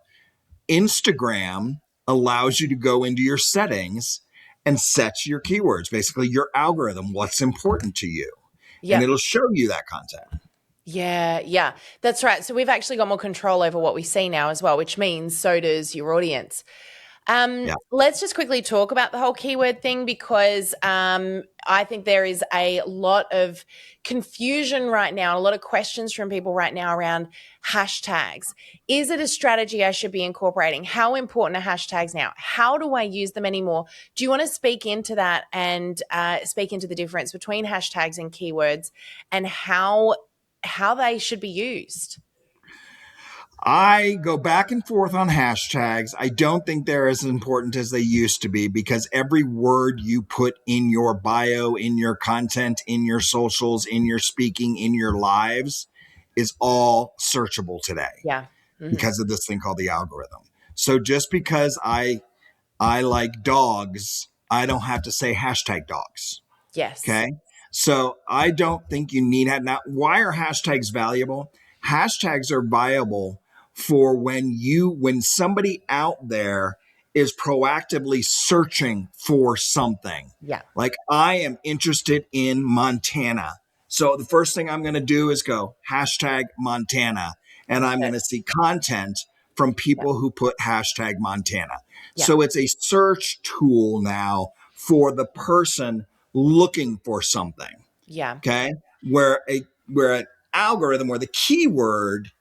[SPEAKER 1] Instagram allows you to go into your settings and set your keywords, basically your algorithm, what's important to you. And
[SPEAKER 2] Yep.
[SPEAKER 1] it'll show you that content.
[SPEAKER 2] Yeah, yeah, that's right. So we've actually got more control over what we see now as well, which means so does your audience.
[SPEAKER 1] Yeah.
[SPEAKER 2] Let's just quickly talk about the whole keyword thing, because I think there is a lot of confusion right now, a lot of questions from people right now around hashtags. Is it a strategy I should be incorporating? How important are hashtags now? How do I use them anymore? Do you want to speak into that and speak into the difference between hashtags and keywords and how they should be used?
[SPEAKER 1] I go back and forth on hashtags. I don't think they're as important as they used to be, because every word you put in your bio, in your content, in your socials, in your speaking, in your lives is all searchable today
[SPEAKER 2] Yeah. Mhm.
[SPEAKER 1] because of this thing called the algorithm. So just because I like dogs, I don't have to say hashtag dogs.
[SPEAKER 2] Yes.
[SPEAKER 1] Okay. So I don't think you need that. Now, why are hashtags valuable? Hashtags are viable for when somebody out there is proactively searching for something.
[SPEAKER 2] Yeah.
[SPEAKER 1] Like, I am interested in Montana. So the first thing I'm going to do is go hashtag Montana, and I'm going to
[SPEAKER 2] Perfect.
[SPEAKER 1] see content from
[SPEAKER 2] Yeah.
[SPEAKER 1] people who put hashtag Montana.
[SPEAKER 2] Yeah.
[SPEAKER 1] So it's a search tool now for the person looking for something.
[SPEAKER 2] Yeah.
[SPEAKER 1] Okay. Where an algorithm, where the keyword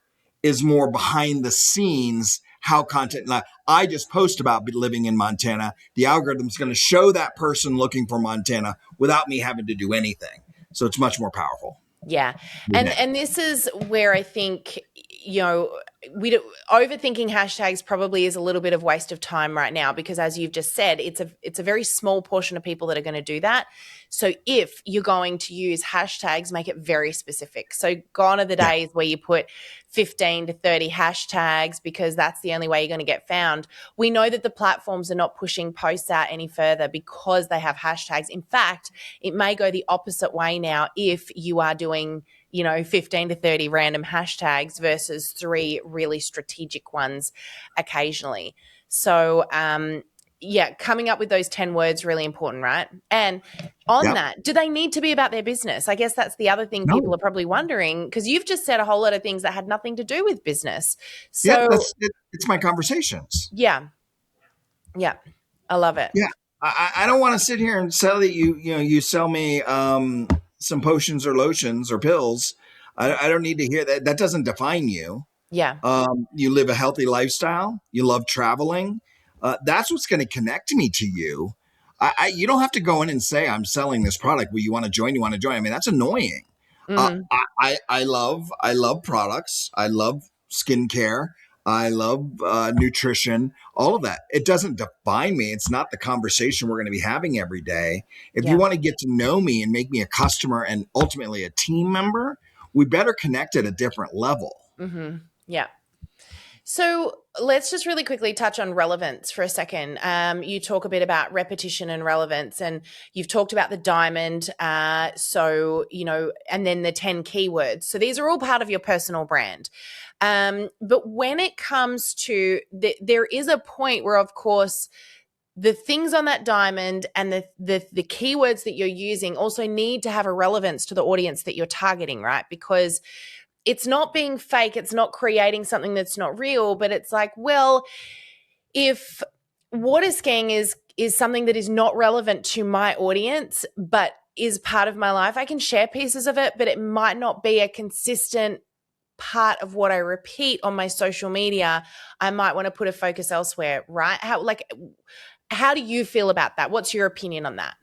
[SPEAKER 1] is more behind the scenes, how content. Like, I just post about living in Montana. The algorithm is going to show that person looking for Montana without me having to do anything. So it's much more powerful.
[SPEAKER 2] Yeah.
[SPEAKER 1] Yeah.
[SPEAKER 2] And this is where I think, overthinking hashtags probably is a little bit of waste of time right now, because as you've just said, it's a very small portion of people that are going to do that. So if you're going to use hashtags, make it very specific. So gone are the
[SPEAKER 1] Yeah.
[SPEAKER 2] days where you put 15 to 30 hashtags because that's the only way you're going to get found. We know that the platforms are not pushing posts out any further because they have hashtags. In fact, it may go the opposite way now if you are doing 15 to 30 random hashtags versus 3 really strategic ones occasionally. So, coming up with those 10 words really important, right? And on
[SPEAKER 1] Yeah.
[SPEAKER 2] that, do they need to be about their business? I guess that's the other thing people
[SPEAKER 1] No.
[SPEAKER 2] are probably wondering, because you've just said a whole lot of things that had nothing to do with business.
[SPEAKER 1] Yeah.
[SPEAKER 2] So,
[SPEAKER 1] It's my conversations.
[SPEAKER 2] yeah, yeah, I love it.
[SPEAKER 1] Yeah. I don't want to sit here and sell that you sell me some potions or lotions or pills. I don't need to hear that. That doesn't define you.
[SPEAKER 2] Yeah.
[SPEAKER 1] You live a healthy lifestyle. You love traveling. That's what's going to connect me to you. You don't have to go in and say I'm selling this product. Well, you want to join? You want to join? I mean, that's annoying.
[SPEAKER 2] Mm,
[SPEAKER 1] I love products. I love skincare. I love nutrition. All of that. It doesn't define me. It's not the conversation we're going to be having every day. If you
[SPEAKER 2] yeah.
[SPEAKER 1] want to get to know me and make me a customer and ultimately a team member, we better connect at a different level.
[SPEAKER 2] Mm-hmm. Yeah. So let's just really quickly touch on relevance for a second. You talk a bit about repetition and relevance, and you've talked about the diamond. And then the 10 keywords. So these are all part of your personal brand. But when it comes to there is a point where, of course, the things on that diamond and the keywords that you're using also need to have a relevance to the audience that you're targeting, right? Because it's not being fake, it's not creating something that's not real, but it's like, well, if water skiing is something that is not relevant to my audience but is part of my life, I can share pieces of it, but it might not be a consistent part of what I repeat on my social media. I might want to put a focus elsewhere, right? How do you feel about that? What's your opinion on that?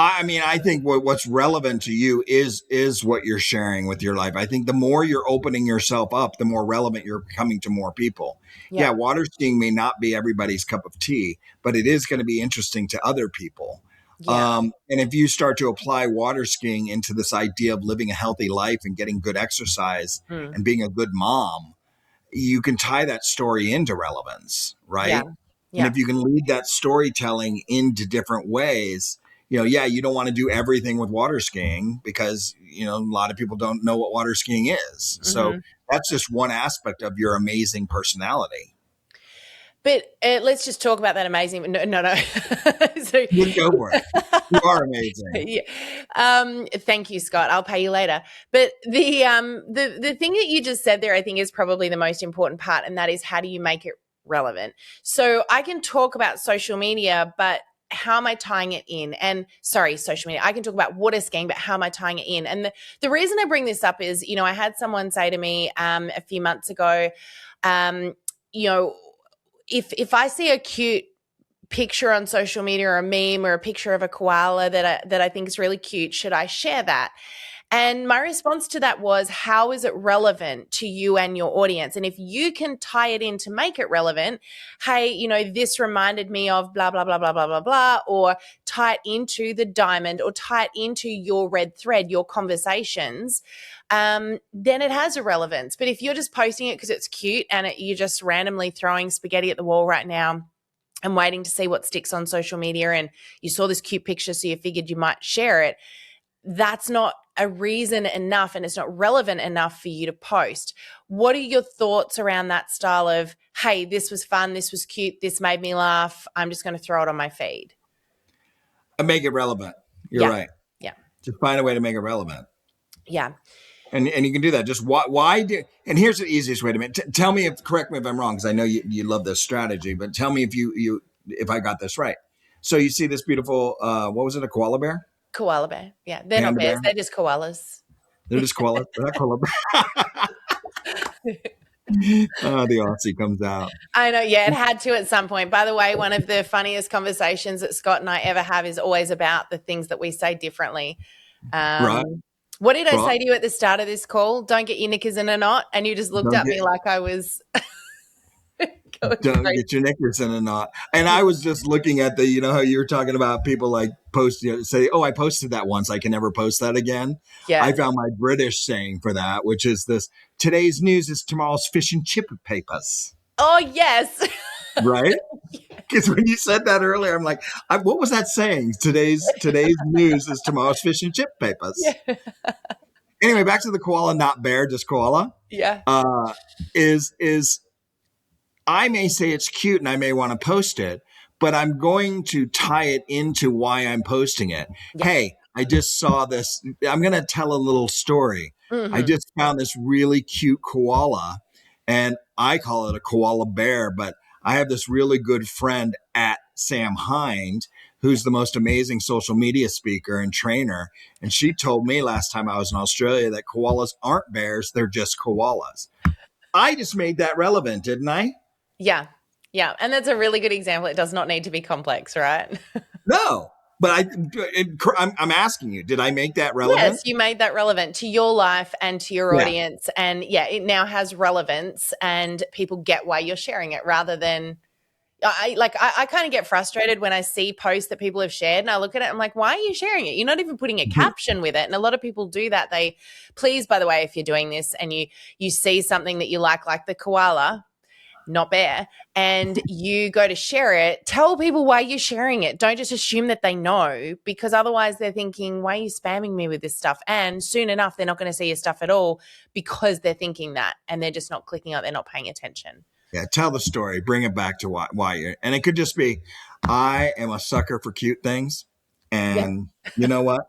[SPEAKER 1] I mean, I think what's relevant to you is what you're sharing with your life. I think the more you're opening yourself up, the more relevant you're becoming to more people.
[SPEAKER 2] Yeah.
[SPEAKER 1] Yeah, water skiing may not be everybody's cup of tea, but it is going to be interesting to other people.
[SPEAKER 2] Yeah.
[SPEAKER 1] And if you start to apply water skiing into this idea of living a healthy life and getting good exercise
[SPEAKER 2] Mm.
[SPEAKER 1] and being a good mom, you can tie that story into relevance,
[SPEAKER 2] Yeah.
[SPEAKER 1] right? And
[SPEAKER 2] Yeah.
[SPEAKER 1] if you can lead that storytelling into different ways, you don't want to do everything with water skiing because, a lot of people don't know what water skiing is. So
[SPEAKER 2] Mm-hmm.
[SPEAKER 1] that's just one aspect of your amazing personality.
[SPEAKER 2] But let's just talk about that amazing. No, no, no. So,
[SPEAKER 1] You go for it. You are amazing.
[SPEAKER 2] yeah. Thank you, Scott. I'll pay you later. But the thing that you just said there, I think, is probably the most important part, and that is, how do you make it relevant? So I can talk about social media, but how am I tying it in? And sorry, social media. I can talk about water skiing, but how am I tying it in? And the reason I bring this up is, I had someone say to me a few months ago, you know, if I see a cute picture on social media or a meme or a picture of a koala that I think is really cute, should I share that? And my response to that was, how is it relevant to you and your audience? And if you can tie it in to make it relevant, hey, this reminded me of blah, blah, blah, blah, blah, blah, blah, or tie it into the diamond or tie it into your red thread, your conversations, then it has a relevance. But if you're just posting it because it's cute and you're just randomly throwing spaghetti at the wall right now and waiting to see what sticks on social media, and you saw this cute picture, so you figured you might share it, that's not a reason enough, and it's not relevant enough for you to post. What are your thoughts around that style of, hey, this was fun, this was cute, this made me laugh, I'm just going to throw it on my feed?
[SPEAKER 1] And make it relevant. You're
[SPEAKER 2] Yeah.
[SPEAKER 1] right.
[SPEAKER 2] Yeah.
[SPEAKER 1] Just find a way to make it relevant.
[SPEAKER 2] Yeah.
[SPEAKER 1] And you can do that. Just why do? And here's the easiest way to tell me correct me if I'm wrong, because I know you love this strategy. But tell me if I got this right. So you see this beautiful what was it, a koala bear,
[SPEAKER 2] Koala bear. Yeah. They're not
[SPEAKER 1] panda
[SPEAKER 2] bears.
[SPEAKER 1] bear?
[SPEAKER 2] They're just koalas.
[SPEAKER 1] They're just koalas. They're not koala bear. The Aussie comes out.
[SPEAKER 2] I know. Yeah, it had to at some point. By the way, one of the funniest conversations that Scott and I ever have is always about the things that we say differently.
[SPEAKER 1] Right.
[SPEAKER 2] What did I
[SPEAKER 1] Well,
[SPEAKER 2] say to you at the start of this call? Don't get your knickers in a knot. And you just looked
[SPEAKER 1] don't
[SPEAKER 2] at
[SPEAKER 1] get
[SPEAKER 2] me like I was going
[SPEAKER 1] don't
[SPEAKER 2] crazy.
[SPEAKER 1] get your knickers in a knot. And I was just looking at how you were talking about people like post, say, oh, I posted that once, I can never post that again. I
[SPEAKER 2] Yeah.
[SPEAKER 1] found my British saying for that, which is this: today's news is tomorrow's fish and chip papers.
[SPEAKER 2] Oh, yes.
[SPEAKER 1] Right? Because when you said that earlier, I'm like, what was that saying? Today's news is tomorrow's fish and chip
[SPEAKER 2] Yeah.
[SPEAKER 1] papers. Anyway, back to the koala, not bear, just koala.
[SPEAKER 2] Yeah.
[SPEAKER 1] Is I may say it's cute and I may want to post it, but I'm going to tie it into why I'm posting it.
[SPEAKER 2] Yeah.
[SPEAKER 1] Hey, I just saw this. I'm going to tell a little story. I
[SPEAKER 2] Mm-hmm.
[SPEAKER 1] just found this really cute koala, and I call it a koala bear, but I have this really good friend at Sam Hind, who's the most amazing social media speaker and trainer. And she told me last time I was in Australia that koalas aren't bears, they're just koalas. I just made that relevant, didn't I?
[SPEAKER 2] Yeah. Yeah. And that's a really good example. It does not need to be complex, right?
[SPEAKER 1] No, but I'm asking you, did I make that relevant?
[SPEAKER 2] Yes, you made that relevant to your life and to your
[SPEAKER 1] Yeah.
[SPEAKER 2] audience. And yeah, it now has relevance and people get why you're sharing it rather than I kind of get frustrated when I see posts that people have shared and I look at it, I'm like, why are you sharing it? You're not even putting a caption with it. And a lot of people do that. Please, by the way, if you're doing this and you see something that you like the koala, not bear, and you go to share it, tell people why you're sharing it. Don't just assume that they know, because otherwise they're thinking, why are you spamming me with this stuff? And soon enough, they're not going to see your stuff at all because they're thinking that and they're just not clicking on, they're not paying attention.
[SPEAKER 1] Yeah, tell the story. Bring it back to why you're. And it could just be, I am a sucker for cute things,
[SPEAKER 2] Yeah.
[SPEAKER 1] and you know what?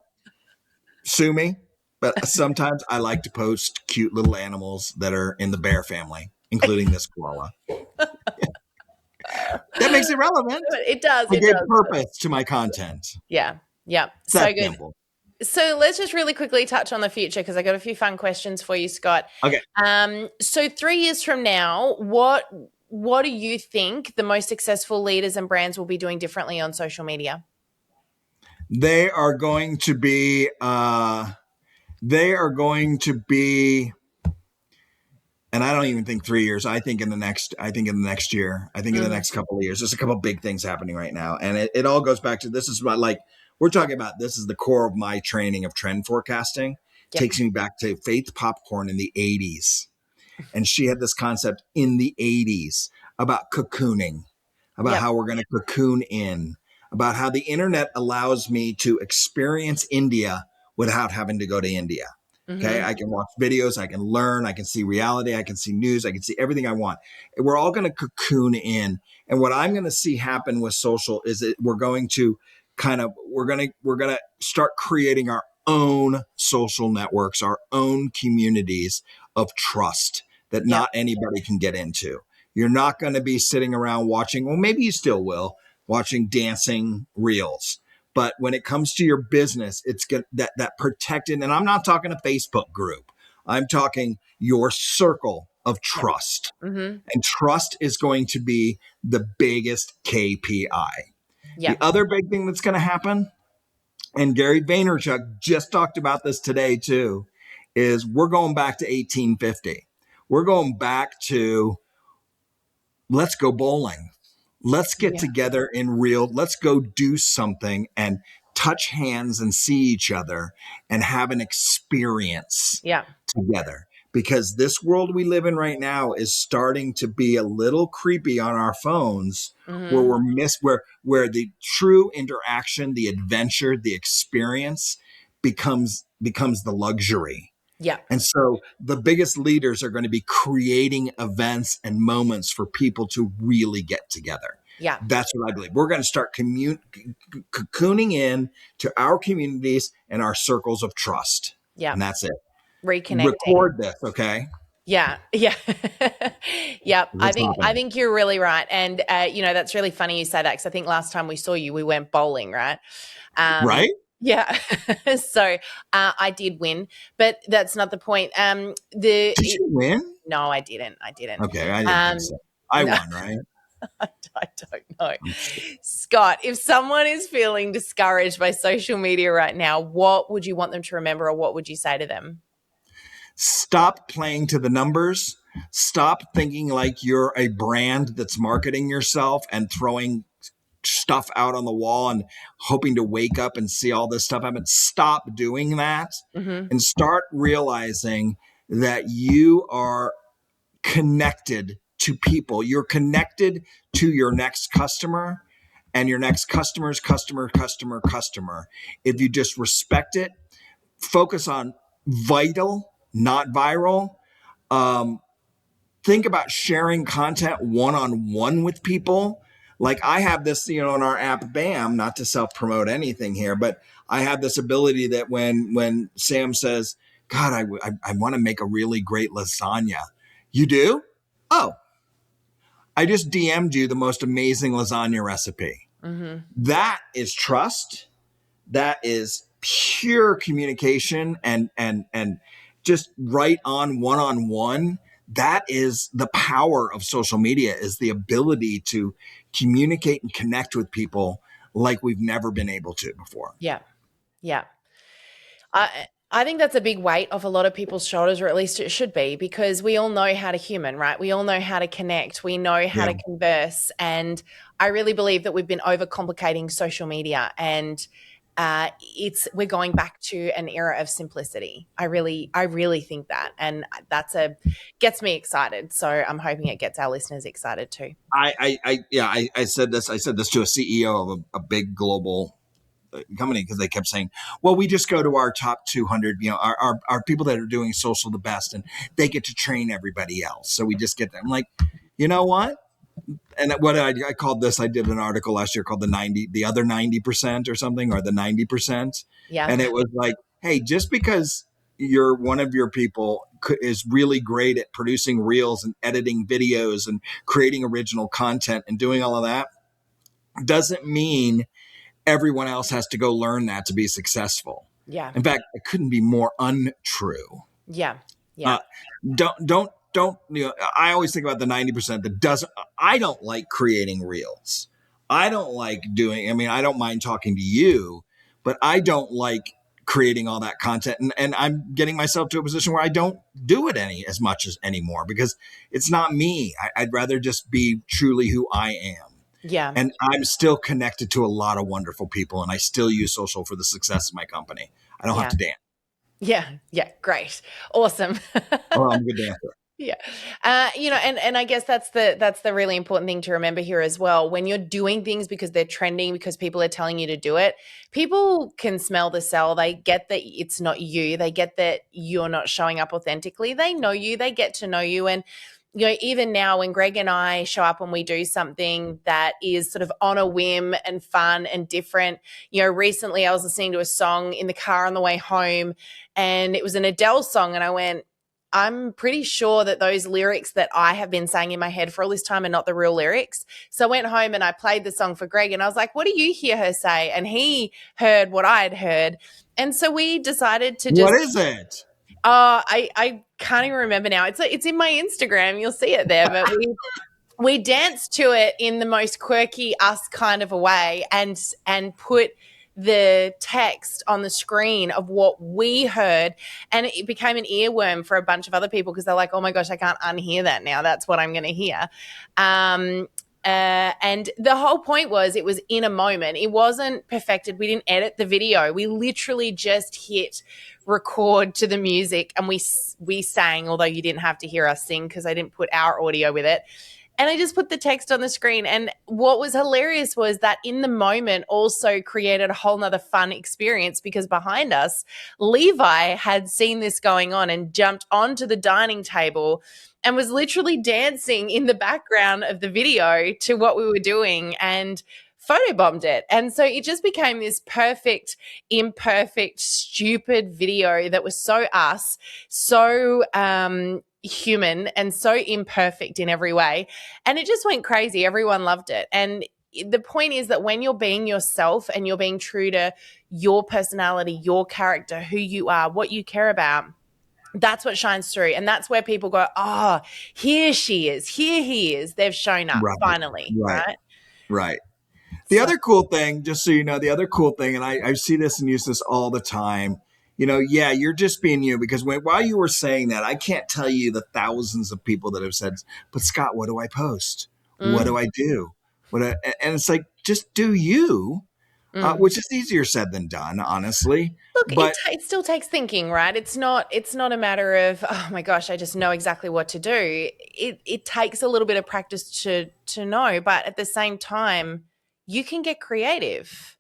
[SPEAKER 1] Sue me. But sometimes I like to post cute little animals that are in the bear family, including this koala. That makes it relevant.
[SPEAKER 2] It does.
[SPEAKER 1] I
[SPEAKER 2] It
[SPEAKER 1] give
[SPEAKER 2] does.
[SPEAKER 1] purpose to my content.
[SPEAKER 2] Yeah. Yeah.
[SPEAKER 1] It's that
[SPEAKER 2] So good.
[SPEAKER 1] simple.
[SPEAKER 2] So let's just really quickly touch on the future because I got a few fun questions for you, Scott.
[SPEAKER 1] Okay.
[SPEAKER 2] So 3 years from now, what do you think the most successful leaders and brands will be doing differently on social media?
[SPEAKER 1] They are going to be. And I don't even think 3 years. I think in the next year. I think in the next couple of years. There's a couple of big things happening right now. And it all goes back to, this is what, like, we're talking about, this is the core of my training of trend forecasting.
[SPEAKER 2] Yep.
[SPEAKER 1] Takes me back to Faith Popcorn in the 80s. And she had this concept in the 80s about cocooning, about
[SPEAKER 2] Yep.
[SPEAKER 1] how we're going to cocoon in, about how the internet allows me to experience India without having to go to India. Okay. I can watch videos. I can learn. I can see reality. I can see news. I can see everything I want. And we're all going to cocoon in. And what I'm going to see happen with social is that we're going to start creating our own social networks, our own communities of trust that
[SPEAKER 2] Yep.
[SPEAKER 1] not anybody can get into. You're not going to be sitting around watching, well, maybe you still will, watching dancing reels. But when it comes to your business, it's get that protected. And I'm not talking a Facebook group. I'm talking your circle of trust.
[SPEAKER 2] Mm-hmm.
[SPEAKER 1] And trust is going to be the biggest KPI.
[SPEAKER 2] Yeah.
[SPEAKER 1] The other big thing that's going to happen, and Gary Vaynerchuk just talked about this today too, is we're going back to 1850. We're going back to, let's go bowling. Let's get together in real, let's go do something and touch hands and see each other and have an experience together. Because this world we live in right now is starting to be a little creepy on our phones, where where the true interaction, the adventure, the experience becomes the luxury.
[SPEAKER 2] Yeah.
[SPEAKER 1] And so the biggest leaders are going to be creating events and moments for people to really get together.
[SPEAKER 2] Yeah.
[SPEAKER 1] That's what I believe. We're going to start cocooning in to our communities and our circles of trust.
[SPEAKER 2] Yeah.
[SPEAKER 1] And that's it.
[SPEAKER 2] Reconnecting.
[SPEAKER 1] Record this, okay?
[SPEAKER 2] Yeah. Yeah. Yeah. I think you're really right. And, that's really funny you say that because I think last time we saw you, we went bowling, right?
[SPEAKER 1] Right?
[SPEAKER 2] Yeah. So I did win, but that's not the point.
[SPEAKER 1] Did you win?
[SPEAKER 2] No, I didn't.
[SPEAKER 1] Okay, I didn't think so. I won, right?
[SPEAKER 2] I don't know. Scott, if someone is feeling discouraged by social media right now, what would you want them to remember, or what would you say to them?
[SPEAKER 1] Stop playing to the numbers. Stop thinking like you're a brand that's marketing yourself and throwing stuff out on the wall and hoping to wake up and see all this stuff happen. Stop doing that
[SPEAKER 2] Mm-hmm.
[SPEAKER 1] and start realizing that you are connected to people. You're connected to your next customer and your next customer's customer. If you just respect it, focus on vital, not viral. Um, think about sharing content one-on-one with people. Like I have this, in our app BAM, not to self-promote anything here, but I have this ability that when Sam says, God, I want to make a really great lasagna. You do? Oh, I just DM'd you the most amazing lasagna recipe.
[SPEAKER 2] Mm-hmm.
[SPEAKER 1] That is trust. That is pure communication and just right on one-on-one. That is the power of social media, is the ability to communicate and connect with people like we've never been able to before.
[SPEAKER 2] Yeah. Yeah. I think that's a big weight off a lot of people's shoulders, or at least it should be, because we all know how to human, right? We all know how to connect. We know how
[SPEAKER 1] Yeah.
[SPEAKER 2] to converse. And I really believe that we've been overcomplicating social media, and we're going back to an era of simplicity. I really think that. And gets me excited. So I'm hoping it gets our listeners excited too.
[SPEAKER 1] I said this to a CEO of a big global company because they kept saying, well, we just go to our top 200, our people that are doing social the best, and they get to train everybody else. So we just get them. I'm like, you know what? And what I called this, I did an article last year called the other 90% or something, or the 90%.
[SPEAKER 2] Yeah.
[SPEAKER 1] And it was like, hey, just because one of your people is really great at producing reels and editing videos and creating original content and doing all of that, doesn't mean everyone else has to go learn that to be successful.
[SPEAKER 2] Yeah.
[SPEAKER 1] In fact, it couldn't be more untrue.
[SPEAKER 2] Yeah. Yeah.
[SPEAKER 1] Uh, don't, I always think about the 90% that doesn't, I don't like creating reels. I don't like I don't mind talking to you, but I don't like creating all that content. And I'm getting myself to a position where I don't do it as much as anymore because it's not me. I'd rather just be truly who I am.
[SPEAKER 2] Yeah.
[SPEAKER 1] And I'm still connected to a lot of wonderful people, and I still use social for the success of my company. I don't have
[SPEAKER 2] Yeah.
[SPEAKER 1] to dance.
[SPEAKER 2] Yeah. Yeah. Great. Awesome.
[SPEAKER 1] Oh, I'm a good dancer.
[SPEAKER 2] Yeah. And I guess that's the really important thing to remember here as well. When you're doing things because they're trending, because people are telling you to do it, people can smell the sell. They get that it's not you. They get that you're not showing up authentically. They know you. They get to know you. And even now when Greg and I show up and we do something that is sort of on a whim and fun and different, recently I was listening to a song in the car on the way home, and it was an Adele song, and I went, I'm pretty sure that those lyrics that I have been saying in my head for all this time are not the real lyrics. So I went home and I played the song for Greg, and I was like, what do you hear her say? And he heard what I had heard. And so we decided to just—
[SPEAKER 1] What is it?
[SPEAKER 2] I can't even remember now. It's in my Instagram. You'll see it there. But we danced to it in the most quirky us kind of a way, and put the text on the screen of what we heard, and it became an earworm for a bunch of other people because they're like, oh my gosh, I can't unhear that now. That's what I'm going to hear. And the whole point was it was in a moment. It wasn't perfected. We didn't edit the video. We literally just hit record to the music, and we sang, although you didn't have to hear us sing because I didn't put our audio with it. And I just put the text on the screen. And what was hilarious was that in the moment also created a whole nother fun experience, because behind us, Levi had seen this going on and jumped onto the dining table and was literally dancing in the background of the video to what we were doing and photobombed it. And so it just became this perfect, imperfect, stupid video that was so us, so human and so imperfect in every way. And it just went crazy. Everyone loved it. And the point is that when you're being yourself and you're being true to your personality, your character, who you are, what you care about, That's what shines through. And that's where people go, oh, here she is. Here he is. They've shown up
[SPEAKER 1] Right,
[SPEAKER 2] finally,
[SPEAKER 1] right,
[SPEAKER 2] right?
[SPEAKER 1] right. The
[SPEAKER 2] So,
[SPEAKER 1] other cool thing, just so you know, the other cool thing, and I see this and use this all the time, yeah, you're just being you, because while you were saying that, I can't tell you the thousands of people that have said, but Scott, what do I post? What
[SPEAKER 2] mm,
[SPEAKER 1] do I do? And it's like, just do you,
[SPEAKER 2] mm.
[SPEAKER 1] which is easier said than done, honestly.
[SPEAKER 2] Look,
[SPEAKER 1] But
[SPEAKER 2] it still takes thinking, right? It's not a matter of, oh my gosh, I just know exactly what to do. It takes a little bit of practice to know, but at the same time, you can get creative.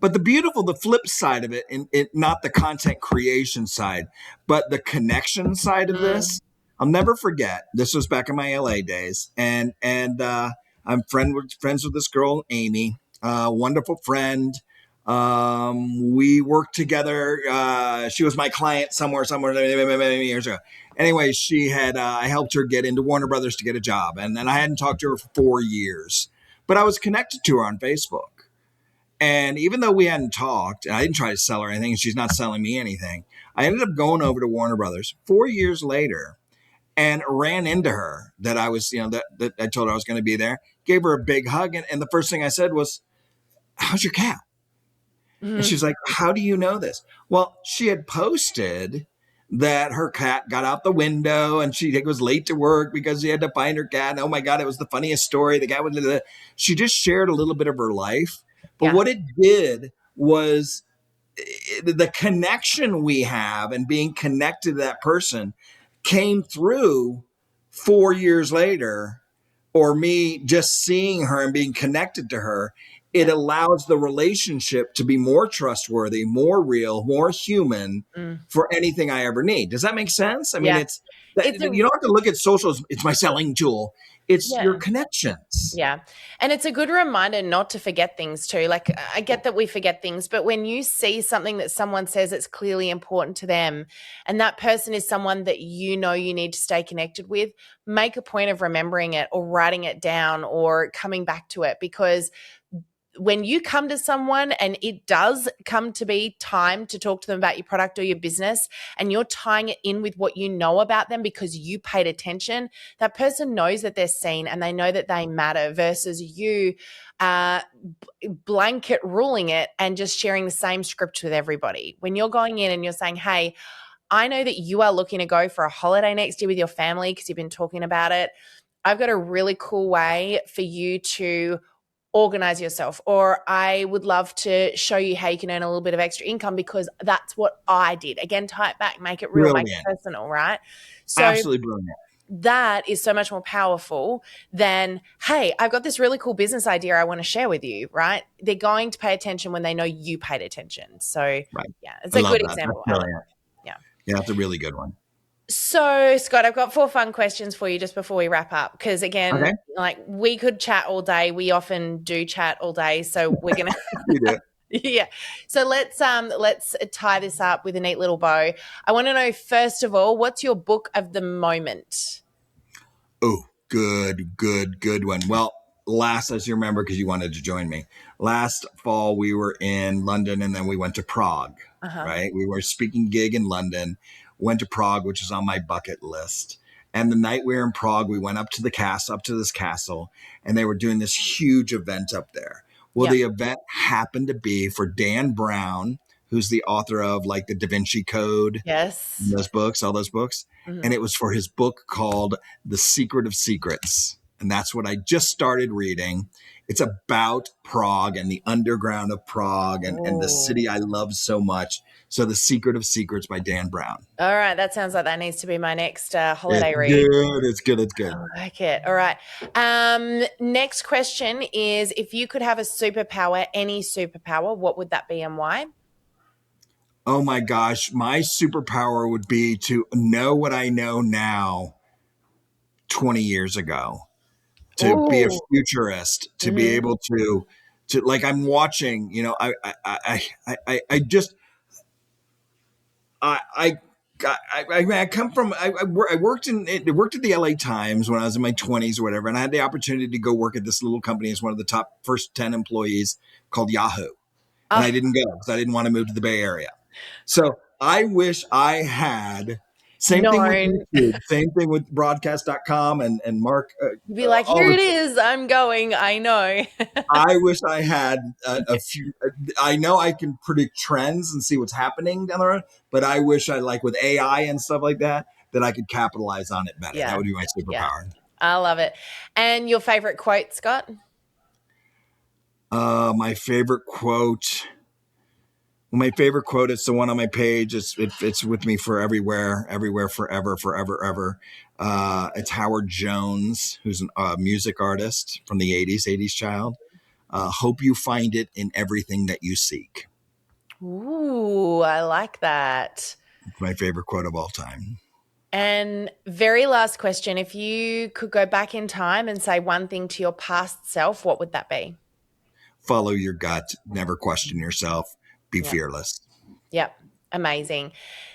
[SPEAKER 1] the flip side of it, and not the content creation side, but the connection side of
[SPEAKER 2] Mm,
[SPEAKER 1] this, I'll never forget. This was back in my LA days, and I'm friends with this girl, Amy, wonderful friend. We worked together. She was my client somewhere many years ago. Anyway, she had I helped her get into Warner Brothers to get a job, and then I hadn't talked to her for 4 years, but I was connected to her on Facebook. And even though we hadn't talked, and I didn't try to sell her anything, and she's not selling me anything, I ended up going over to Warner Brothers 4 years later and ran into her. That I was, that I told her I was going to be there. Gave her a big hug, and the first thing I said was, "How's your cat?" And
[SPEAKER 2] mm,
[SPEAKER 1] she's like, "How do you know this?" Well, she had posted that her cat got out the window and she was late to work because she had to find her cat. And oh my God, it was the funniest story. The cat was, she just shared a little bit of her life. But
[SPEAKER 2] yeah,
[SPEAKER 1] what it did was the connection we have and being connected to that person came through 4 years later, or me just seeing her and being connected to her. It
[SPEAKER 2] yeah.
[SPEAKER 1] allows the relationship to be more trustworthy, more real, more human
[SPEAKER 2] Mm,
[SPEAKER 1] for anything I ever need. Does that make sense? I mean,
[SPEAKER 2] yeah.
[SPEAKER 1] it's that
[SPEAKER 2] It's a
[SPEAKER 1] you don't have to look at social as it's my selling tool. It's your
[SPEAKER 2] yeah.
[SPEAKER 1] connections.
[SPEAKER 2] Yeah. And it's a good reminder not to forget things too. Like, I get that we forget things, but when you see something that someone says it's clearly important to them, and that person is someone that you know you need to stay connected with, make a point of remembering it or writing it down or coming back to it, because when you come to someone and it does come to be time to talk to them about your product or your business, and you're tying it in with what you know about them because you paid attention, that person knows that they're seen and they know that they matter, versus you blanket ruling it and just sharing the same script with everybody. When you're going in and you're saying, hey, I know that you are looking to go for a holiday next year with your family because you've been talking about it. I've got a really cool way for you to organize yourself, or I would love to show you how you can earn a little bit of extra income because that's what I did. Again, tie it back, make it real, make
[SPEAKER 1] Brilliant.
[SPEAKER 2] it personal, right? So
[SPEAKER 1] Absolutely brilliant.
[SPEAKER 2] that is so much more powerful than, hey, I've got this really cool business idea I want to share with you, right? They're going to pay attention when they know you paid attention. So
[SPEAKER 1] Right.
[SPEAKER 2] yeah, it's
[SPEAKER 1] I
[SPEAKER 2] a
[SPEAKER 1] love
[SPEAKER 2] good
[SPEAKER 1] that. That's
[SPEAKER 2] example. I like
[SPEAKER 1] brilliant.
[SPEAKER 2] that. Yeah.
[SPEAKER 1] Yeah, that's a really good one.
[SPEAKER 2] So, Scott, I've got 4 fun questions for you just before we wrap up. Because again,
[SPEAKER 1] Okay.
[SPEAKER 2] like, we could chat all day. We often do chat all day. So we're gonna
[SPEAKER 1] You do.
[SPEAKER 2] yeah. So let's tie this up with a neat little bow. I want to know, first of all, what's your book of the moment?
[SPEAKER 1] Oh, good one. Well, as you remember, because you wanted to join me, last fall we were in London and then we went to Prague,
[SPEAKER 2] Uh-huh.
[SPEAKER 1] right? We were a speaking gig in London, went to Prague, which is on my bucket list. And the night we were in Prague, we went up to this castle, and they were doing this huge event up there. Well,
[SPEAKER 2] Yeah.
[SPEAKER 1] the event happened to be for Dan Brown, who's the author of like the Da Vinci Code,
[SPEAKER 2] Yes.
[SPEAKER 1] those books, all those books. And
[SPEAKER 2] Mhm.
[SPEAKER 1] it was for his book called The Secret of Secrets. And that's what I just started reading. It's about Prague and the underground of Prague, and the
[SPEAKER 2] Oh.
[SPEAKER 1] city I love so much. So The Secret of Secrets by Dan Brown.
[SPEAKER 2] All right. That sounds like that needs to be my next
[SPEAKER 1] It's
[SPEAKER 2] holiday read.
[SPEAKER 1] good. It's good. It's
[SPEAKER 2] I
[SPEAKER 1] good.
[SPEAKER 2] like it. All right. Next question is, if you could have a superpower, any superpower, what would that be and why?
[SPEAKER 1] Oh my gosh. My superpower would be to know what I know now 20 years ago, to be a
[SPEAKER 2] Oh.
[SPEAKER 1] futurist, to be
[SPEAKER 2] Hmm.
[SPEAKER 1] able to like I'm watching, I just I I come from I worked at the LA Times when I was in my 20s or whatever, and I had the opportunity to go work at this little company as one of the top first 10 employees called Yahoo, and I
[SPEAKER 2] Oh,
[SPEAKER 1] didn't go because I didn't want to move to the Bay Area. So I wish I had Same thing with
[SPEAKER 2] known.
[SPEAKER 1] YouTube. Same thing with broadcast.com and Mark.
[SPEAKER 2] Be like,
[SPEAKER 1] All
[SPEAKER 2] here
[SPEAKER 1] the
[SPEAKER 2] it is. I'm going. I know.
[SPEAKER 1] I wish I had a few. I know I can predict trends and see what's happening down the road, but I wish I like with AI and stuff like that I could capitalize on it better. That
[SPEAKER 2] Yeah.
[SPEAKER 1] would be my
[SPEAKER 2] Yeah.
[SPEAKER 1] superpower.
[SPEAKER 2] I love it. And your favorite quote, Scott?
[SPEAKER 1] My favorite quote. Well, my favorite quote is the one on my page. It's with me for everywhere, forever, forever, ever. It's Howard Jones, who's a music artist from the 80s child. Hope you find it in everything that you seek.
[SPEAKER 2] Ooh, I like that.
[SPEAKER 1] It's my favorite quote of all time.
[SPEAKER 2] And very last question. If you could go back in time and say one thing to your past self, what would that be?
[SPEAKER 1] Follow your gut. Never question yourself. Be fearless.
[SPEAKER 2] Yep. Amazing.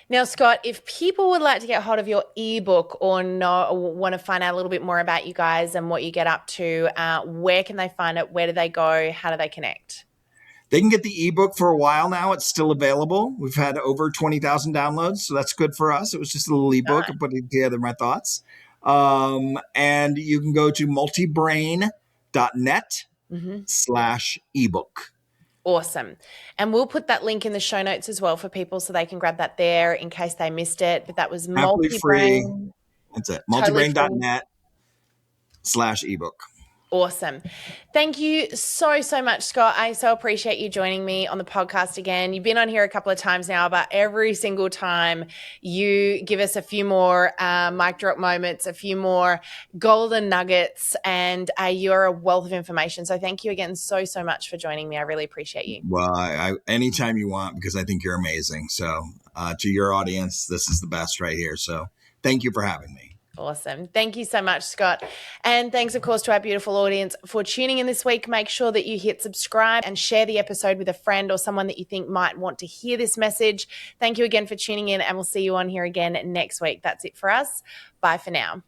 [SPEAKER 2] Now, Scott, if people would like to get hold of your ebook or want to find out a little bit more about you guys and what you get up to, where can they find it? Where do they go? How do they connect?
[SPEAKER 1] They can get the ebook for a while now. It's still available. We've had over 20,000 downloads, so that's good for us. It was just a little ebook.
[SPEAKER 2] Nice.
[SPEAKER 1] I'm putting together my thoughts. And you can go to multibrain.net/ebook.
[SPEAKER 2] Awesome. And we'll put that link in the show notes as well for people so they can grab that there in case they missed it. But that was
[SPEAKER 1] Happily free.
[SPEAKER 2] Multibrain.
[SPEAKER 1] That's it.
[SPEAKER 2] Totally
[SPEAKER 1] multibrain.net/ebook.
[SPEAKER 2] Awesome. Thank you so much, Scott. I so appreciate you joining me on the podcast again. You've been on here a couple of times now, but every single time you give us a few more mic drop moments, a few more golden nuggets, and you're a wealth of information. So thank you again so much for joining me. I really appreciate you.
[SPEAKER 1] Well, anytime you want, because I think you're amazing. So to your audience, this is the best right here. So thank you for having me.
[SPEAKER 2] Awesome. Thank you so much, Scott. And thanks, of course, to our beautiful audience for tuning in this week. Make sure that you hit subscribe and share the episode with a friend or someone that you think might want to hear this message. Thank you again for tuning in, and we'll see you on here again next week. That's it for us. Bye for now.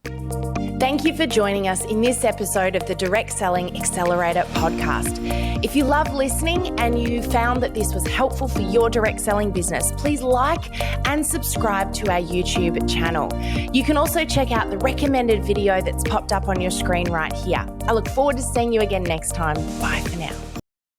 [SPEAKER 2] Thank you for joining us in this episode of the Direct Selling Accelerator podcast. If you love listening and you found that this was helpful for your direct selling business, please like and subscribe to our YouTube channel. You can also check out the recommended video that's popped up on your screen right here. I look forward to seeing you again next time. Bye for now.